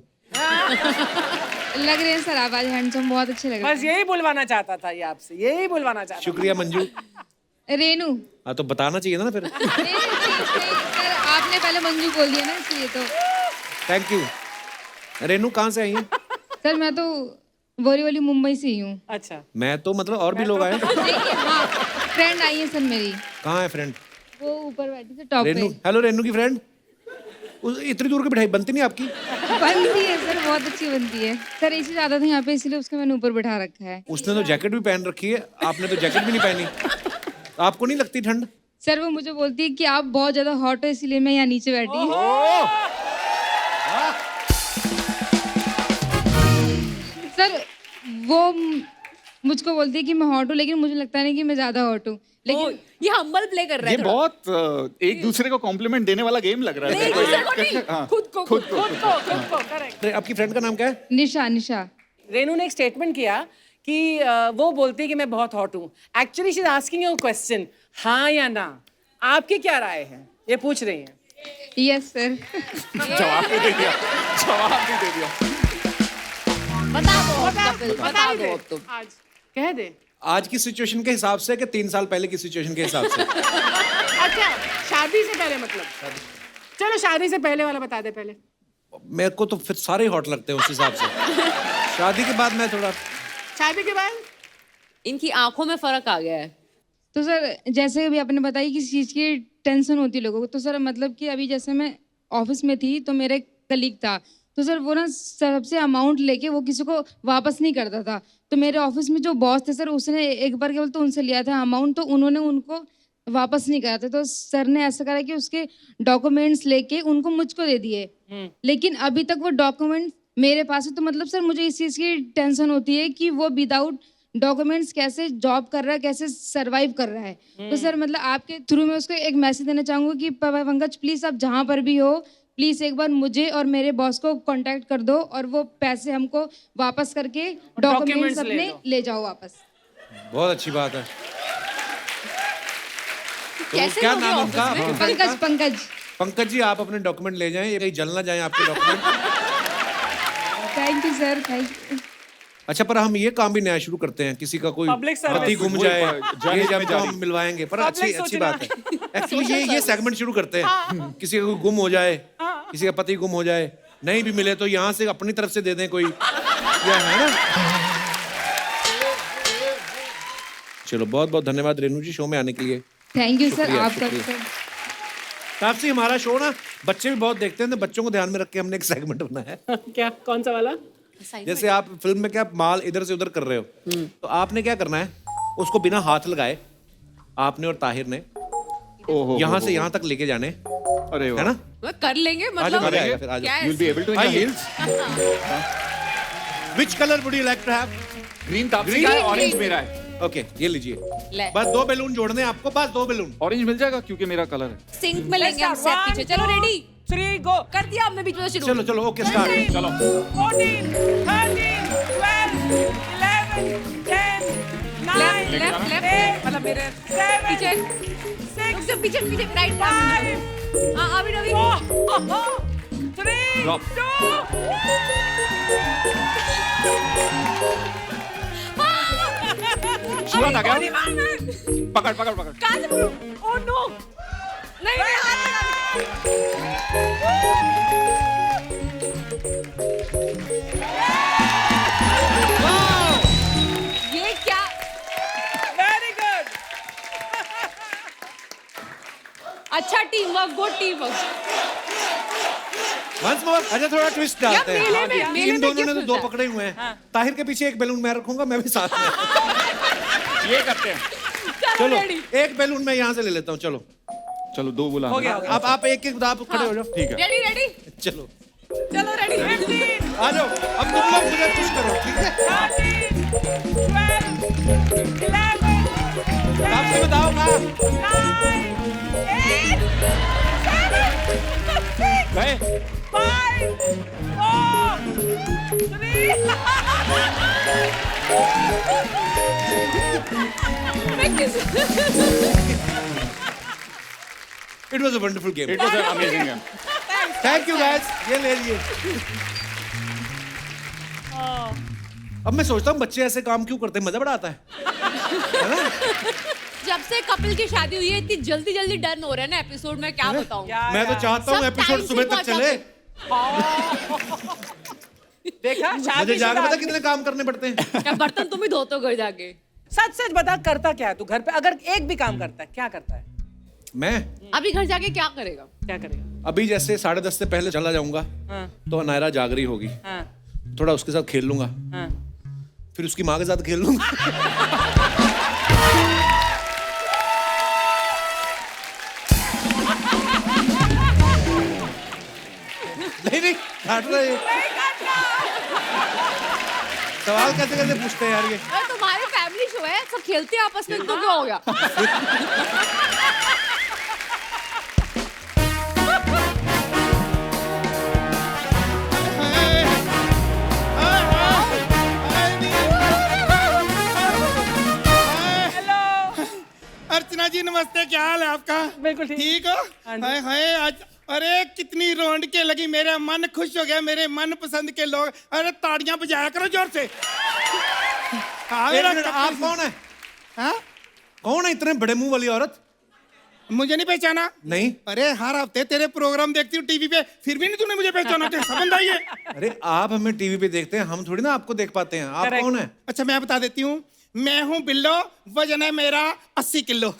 लग रहे हैं सर आप आज हैंडसम, बहुत अच्छे लग रहे बस यही बुलवाना चाहता था ये आपसे, यही बुलवाना चाहता था। शुक्रिया मंजू। हैं। रेनू। हाँ तो बताना चाहिए था ना फिर। नहीं, सर आपने पहले मंजू बोल दिया ना, इसलिए तो। Thank you. रेनू कहाँ से आई हैं? सर मैं तो बोरीवली मुंबई से ही हूँ। अच्छा, मैं तो मतलब और भी लोग आए। देखिए, हाँ, फ्रेंड आई है सर मेरी, कहाँ है फ्रेंड? वो ऊपर बैठी थी टॉप रेनू, पे। हेलो रेनू की फ्रेंड। इतनी दूर की बिठाई बनती नहीं आपकी? बनती है सर, बहुत अच्छी बनती है सर। एसी ज्यादा था यहाँ पे, इसलिए उसको मैंने ऊपर बिठा रखा है। उसने तो जैकेट भी पहन रखी है, आपने तो जैकेट भी नहीं पहनी। आपको नहीं लगती ठंड? सर वो मुझे बोलती है कि आप बहुत ज्यादा हॉट हो, इसलिए मैं यहाँ नीचे बैठी हूँ। सर वो मुझको बोलती है कि मैं हॉट हूँ, लेकिन मुझे लगता नहीं कि मैं ज्यादा हॉट हूँ। लेकिन ये हम्बल प्ले कर रहा ये है थोड़ा। बहुत एक दूसरे को कॉम्प्लीमेंट देने वाला गेम लग रहा है। नहीं, दूसरे को नहीं, हाँ। खुद को करेक्ट। आपकी फ्रेंड का नाम क्या है? निशा। निशा। रेनू ने एक स्टेटमेंट किया कि वो बोलती है कि मैं बहुत हॉट हूँ। Actually she is asking you question, हाँ या ना। आपकी क्या राय है, ये पूछ रही हैं। Yes sir. जवाब भी दे दिया, जवाब भी दे दिया। बता दो कपिल, बता ही दो दे, अब तुम। आज कह दे। आज की सिचुएशन के हिसाब से कि 3 साल पहले की सिचुएशन के हिसाब से? अच्छा, शादी से पहले मतलब? चलो शादी से पहले वाला बता दे पहले। मेरे को तो फिर सारे हॉट लगते हैं उस हिसाब से। शादी के बाद मैं थोड़ा। शादी के बाद इनकी आंखों में फर्क आ गया है। तो सर जैसे अभी आपने बताया किसी चीज़ की टेंशन होती है लोगों को, तो सर मतलब कि अभी जैसे मैं ऑफिस में थी तो मेरा एक कलीग था, तो सर वो ना सबसे अमाउंट लेके वो किसी को वापस नहीं करता था। तो मेरे ऑफिस में जो बॉस थे सर, उसने एक बार केवल तो उनसे लिया था अमाउंट, तो उन्होंने उनको वापस नहीं करा था। तो सर ने ऐसा करा कि उसके डॉक्यूमेंट्स लेके उनको मुझको दे दिए, लेकिन अभी तक वो डॉक्यूमेंट मेरे पास है। तो मतलब सर मुझे इस चीज़ की टेंशन होती है कि वो विदाउट डॉक्यूमेंट्स कैसे जॉब कर रहा है, कैसे सरवाइव कर रहा है। तो सर मतलब आपके थ्रू में उसको एक मैसेज देना चाहूँगी कि पंकज प्लीज़ आप जहाँ पर भी हो, प्लीज़ एक बार मुझे और मेरे बॉस को कांटेक्ट कर दो और वो पैसे हमको वापस करके डॉक्यूमेंट्स अपने ले जाओ वापस। बहुत अच्छी बात है। तो कैसे क्या लोगे नाम ऑफिस उनका? में? पंकज। पंकज। पंकज जी, आप अपने डॉक्यूमेंट ले जाएं, ये कहीं जल ना जाए आपके document. Thank you sir, thank you. अच्छा, पर हम ये काम भी नया शुरू करते हैं, किसी का कोई Public service। पति गुम वही जाए, जाने ये में जब तो जारी। हम मिलवाएंगे, पर Public अच्छी सोचना। बात है। एक्चुअली ये सेगमेंट शुरू करते हैं, किसी का कोई गुम हो जाए, किसी का पति गुम हो जाए, नहीं भी मिले तो यहाँ से अपनी तरफ से दे दें कोई, या है ना। चलो, बहुत बहुत धन्यवाद रेनू जी शो में आने के लिए। थैंक यू सर, शुक्रिया, आपका शुक्रिया। सर। तापसी, हमारा शो ना बच्चे भी बहुत देखते हैं, तो बच्चों को ध्यान में रख के हमने एक सेगमेंट बनाया है। क्या, कौन सा वाला? जैसे आप फिल्म में क्या माल इधर से उधर कर रहे हो, तो आपने क्या करना है, उसको बिना हाथ लगाए आपने और ताहिर ने यहाँ से यहाँ तक लेके जाने, अरे है ना। मैं कर लेंगे, आजा, मतलब मजा आएगा फिर, आजा। क्या है? You'll be able to in the आइए। hills. Which color would you like to have? Green Taapsee Green, का है, green, ऑरेंज green. मेरा है। ओके, ये लीजिए। ले। बस 2 बैलून जोड़ने हैं आपको, बस 2 बैलून। ऑरेंज मिल जाएगा क्योंकि मेरा कलर है। सिंक में लेंगे हम सब पीछे। चलो रेडी, 3 गो। कर दिया हमने बीच में शुरू। चलो चलो, ओके स्टार्ट। चलो 14, 13, 12, 11, 10, 9, लेफ्ट लेफ्ट 8, मतलब मेरे 7, पीछे 6, से पीछे पीछे राइट 5, हाँ अभी अभी 4, 3, Drop. 2। शुरुआत आ गया। पकड़ पकड़ पकड़। कहाँ से पकड़ूं? ओह नो, नहीं नहीं हाथ लगा। ये क्या? Very good. अच्छा team work, good team work. Once more, अच्छा थोड़ा ट्विस्ट डालते हैं। मेले में- मेले इन में दोनों ने क्या तो 2 होता है? पकड़े हुए हैं। ताहिर के पीछे एक बैलून मैं रखूंगा, मैं भी साथ में। ये करते हैं। चलो, रेडी। एक बैलून मैं यहाँ से ले लेता हूँ। चलो, चलो 2 बुला। हो गया, हो गया। आप एक एक आप खड़े हो जाओ। ठीक है। रेडी रेडी, चलो, चलो रेडी। 15, आ जाओ, अब तुम लोग मुझे पुश करो, ठीक है। 13, 12, 11, आपसे बताओ ना। 9, 8, 7, 6, गए। 5, 4, it was a wonderful game. It was amazing game. Thank you guys, ये ले लिए। अब मैं सोचता हूँ बच्चे ऐसे काम क्यों करते हैं, मजा बड़ा आता है। जब से कपिल की शादी हुई है इतनी जल्दी जल्दी डन हो रहे हैं ना एपिसोड में, क्या बताऊं। मैं तो चाहता हूँ सब एपिसोड time सुबह से तक चले। देखा, मुझे शादी जाके पता कितने काम करने पड़ते हैं। क्या बर्तन तुम ही धोते हो घर जाके? सच सच बता, करता क्या है तू घर पे? अगर एक भी काम करता है, क्या करता है? मैं अभी घर जाके क्या करेगा? क्या करेगा? अभी जैसे 10:30 से पहले चला जाऊंगा, हाँ, तो नायरा जाग रही होगी, हाँ, थोड़ा उसके साथ खेल लूंगा, हाँ। फिर उसकी माँ के साथ खेल लूंगा। नहीं नहीं, काट रहे हैं। सवाल कैसे कैसे पूछते हैं यार ये। अरे तुम्हारी फैमिली शो है, सब खेलते हैं आपस में, इनको क्या हो गया? अर्चना जी नमस्ते, क्या हाल है आपका? बिल्कुल ठीक। ठीक हो? हाँ जी। हाय हाय, आज अरे कितनी रौनकें लगी, मेरा मन खुश हो गया, मेरे मन पसंद के लोग। अरे ताड़ियां बजाया करो जोर से। हाँ, एक मेरा मिनट, आप कौन है? हाँ? कौन है इतने बड़े मुंह वाली औरत? मुझे नहीं पहचाना? नहीं। अरे हर हफ्ते तेरे प्रोग्राम देखती हूँ टीवी पे, फिर भी नहीं तूने मुझे पहचाना। कैसा बंदा ये? अरे आप हमें टीवी पे देखते हैं, हम थोड़ी ना आपको देख पाते हैं। आप Correct. कौन है? अच्छा मैं बता देती हूँ, मैं हूँ बिल्लो, वजन है मेरा 80 किलो।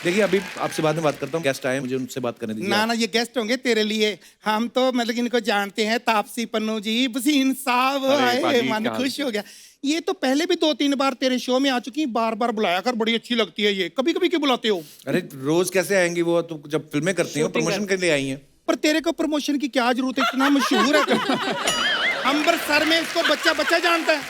देखिए, अभी आपसे बाद में बात करता हूँ, गेस्ट आए हैं, मुझे उनसे बात करने दीजिए। ना ना, ये गेस्ट होंगे तेरे लिए। हम तो मतलब इनको जानते हैं, तापसी पन्नू जी, वसीम साहब अरे आए, बाजी, मन क्या खुश हो गया। ये तो पहले भी 2-3 बार तेरे शो में आ चुकी हैं, बार बार बुलाया कर, बड़ी अच्छी लगती है ये। कभी कभी क्यों बुलाते हो? अरे रोज कैसे आएंगी वो, तो जब फिल्में करती हैं प्रमोशन के लिए आई हैं। पर तेरे को प्रमोशन की क्या जरूरत है, इतना मशहूर है। अमृतसर में इसको बच्चा बच्चा जानता है।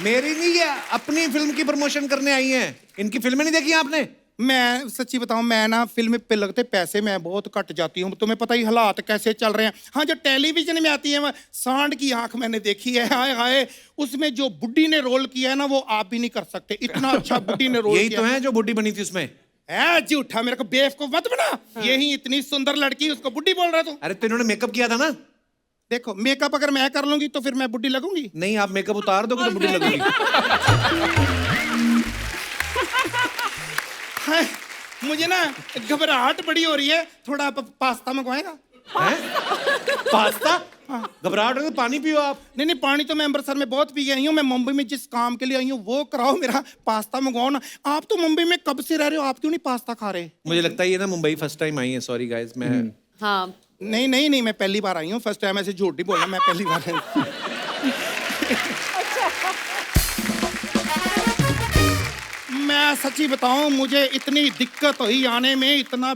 मेरी नहीं, ये अपनी फिल्म की प्रमोशन करने आई हैं। इनकी फिल्में नहीं देखी आपने? मैं सच्ची बताऊं, मैं ना फिल्म पे लगते पैसे मैं बहुत कट जाती हूँ। तुम्हें पता ही हालात कैसे चल रहे हैं। हाँ, जो टेलीविजन में आती है, वो सांड की आंख मैंने देखी है। हाय हाय, उसमें जो बुड्ढी ने रोल किया है ना, वो आप भी नहीं कर सकते। इतना अच्छा बुड्ढी ने रोल यही किया तो है जो बुड्ढी बनी थी उसमें। है झूठा, मेरे को बेवकूफ मत बना। यही इतनी सुंदर लड़की, उसको बुड्ढी बोल रहा तू। अरे तो इन्होंने मेकअप किया था ना। देखो मेकअप अगर मैं कर लूंगी तो फिर मैं बुढ़ी लगूंगी। नहीं, आप मेकअप उतार दोगे तो बुढ़ी लगेगी। हाय, मुझे ना घबराहट बड़ी हो रही है, थोड़ा पास्ता मंगवाएगा? पास्ता? घबराहट हो तो पानी पियो आप। नहीं नहीं, पानी तो मैं अमृतसर में बहुत पी आई हूँ, मैं मुंबई में जिस काम के लिए आई हूँ वो कराओ, मेरा पास्ता मंगवाओ ना। आप तो मुंबई में कब से रह रहे हो, आप क्यों नहीं पास्ता खा रहे? मुझे लगता है ये ना मुंबई फर्स्ट टाइम आई है, सॉरी गाइस मैं। हाँ नहीं नहीं नहीं, मैं पहली बार आई हूँ, फर्स्ट टाइम ऐसे झूठ नहीं बोलना, मैं पहली बार आई हूँ। मैं सच्ची बताऊं, मुझे इतनी दिक्कत हुई आने में, इतना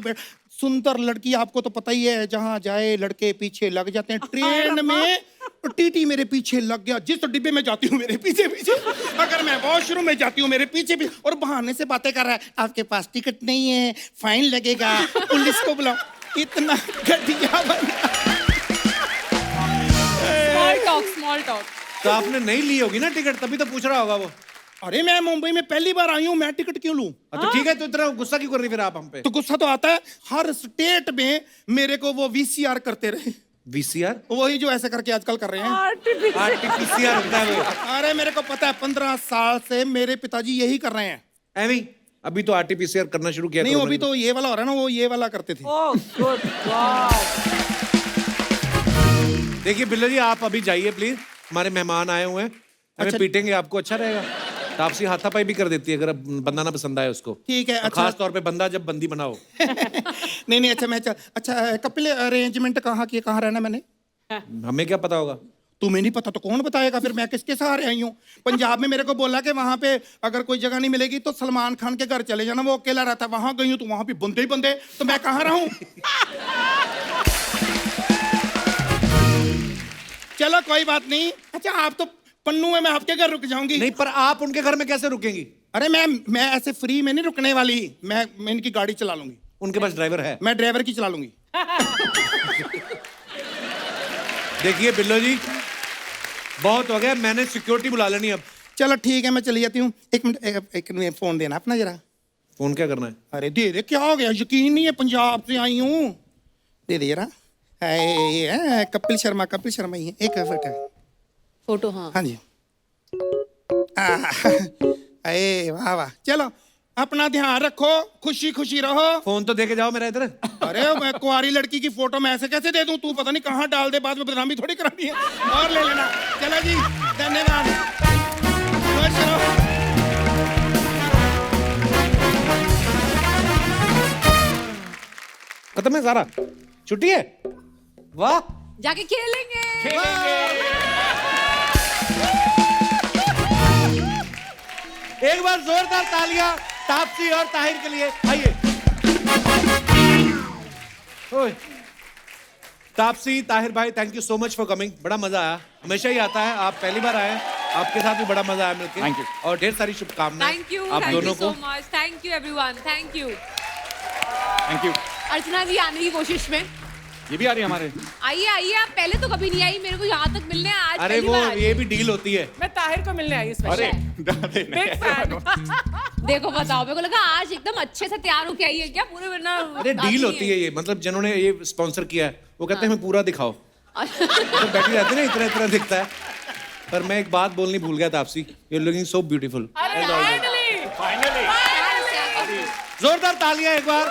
सुंदर लड़की, आपको तो पता ही है जहां जाए लड़के पीछे लग जाते हैं। ट्रेन में टीटी मेरे पीछे लग गया, जिस डिब्बे में जाती हूँ मेरे पीछे पीछे, अगर मैं वॉशरूम में जाती हूँ मेरे पीछे पीछे, और बहाने से बातें कर रहा है, आपके पास टिकट नहीं है, फाइन लगेगा, पुलिस को बुलाओ। इतना घटिया स्मॉल टॉक। तो आपने नहीं ली होगी ना टिकट, तभी तो पूछ रहा होगा वो। अरे मैं मुंबई में पहली बार आई हूँ, मैं टिकट क्यों लूं? तो ठीक है, तो इतना गुस्सा क्यों कर रही फिर आप हम पे? तो गुस्सा तो आता है, हर स्टेट में मेरे को वो वीसीआर करते रहे। वीसीआर? वही जो ऐसे करके आजकल कर रहे हैं, आरटीपीसीआर होता है वो। अरे मेरे को पता है, 15 साल से मेरे पिताजी यही कर रहे हैं। एवी अभी तो आरटीपीसीआर करना शुरू किया। नहीं, अभी तो ये वाला हो रहा है ना, वो ये वाला करते थे। Oh good God. देखिए बिल्लो जी, आप अभी जाइए प्लीज, हमारे मेहमान आए हुए हैं, हमें पीटेंगे आपको, अच्छा रहेगा। तापसी हाथापाई भी कर देती है अगर बंदा ना पसंद आए उसको। ठीक है, अच्छा। खास तौर पे बंदा जब बंदी बनाओ। नहीं नहीं, अच्छा मैं अच्छा कपिल अरेंजमेंट कहाँ की, कहाँ रहना मैंने? हमें क्या पता होगा? तुम्हें नहीं पता तो कौन बताएगा फिर, मैं किसके सहारे आई हूँ? पंजाब में मेरे को बोला कि वहाँ पे अगर कोई जगह नहीं मिलेगी तो सलमान खान के घर चले जाना, वो अकेला रहता है। वहां गई हूँ तो वहां भी बंदे ही बंदे, तो मैं कहाँ रहूं? चलो कोई बात नहीं। अच्छा आप तो पन्नू है, मैं आपके घर रुक जाऊंगी। नहीं, पर आप उनके घर में कैसे रुकेंगी? अरे मैं ऐसे फ्री में नहीं रुकने वाली, मैं इनकी गाड़ी चला लूंगी। उनके पास ड्राइवर है? मैं ड्राइवर की चला लूंगी। देखिए बिल्लो जी, बहुत हो गया, मैंने सिक्योरिटी बुला लेनी अब। चलो ठीक है, मैं चली जाती हूँ। एक मिनट, फोन देना अपना जरा। फोन क्या करना है? अरे दे दे, क्या हो गया, यकीन नहीं है, पंजाब से आई हूँ, दे दे जरा। कपिल शर्मा ही है, एक फोटो। हाँ हाँ जी। अरे वाह वाह, चलो अपना ध्यान रखो, खुशी खुशी रहो। फोन तो देके जाओ मेरा इधर। अरे मैं कुंवारी लड़की की फोटो मैं ऐसे कैसे दे दूं? तू पता नहीं कहाँ डाल दे, बाद में बदनामी थोड़ी करानी है। और ले लेना। चलो जी, धन्यवाद। खुश रहो। खत्म है सारा, छुट्टी है? वाह, जाके खेलेंगे। एक बार जोरदार तालियां तापसी और ताहिर के लिए। आइए। तापसी, ताहिर भाई, thank you so much for coming, बड़ा मजा आया, हमेशा ही आता है, आप पहली बार आए, आपके साथ भी बड़ा मजा आया मिलकर। Thank you. और ढेर सारी शुभकामनाएं आप दोनों को। Thank you everyone, thank you. Thank you. Archana ji आने की कोशिश में। ये भी आ रही है हमारे। आइए आइए, आप पहले तो कभी नहीं आई मेरे को यहाँ तक मिलने, आज अरे पहली वो बार आई। ये भी डील होती है। मैं ताहिर को मिलने आई स्पेशल। अरे बिग फैन। देखो बताओ, मेरे को लगा आज एकदम अच्छे से तैयार होके आई है क्या पूरे, वरना अरे डील होती है ये, मतलब जिन्होंने ये स्पॉन्सर किया है वो कहते हैं हमें पूरा दिखाओ। तो बैठी रहती है ना, इतना इतना दिखता है। पर मैं एक बात बोलनी भूल गया Taapsee, you are looking so beautiful. Finally जोरदार तालियां एक बार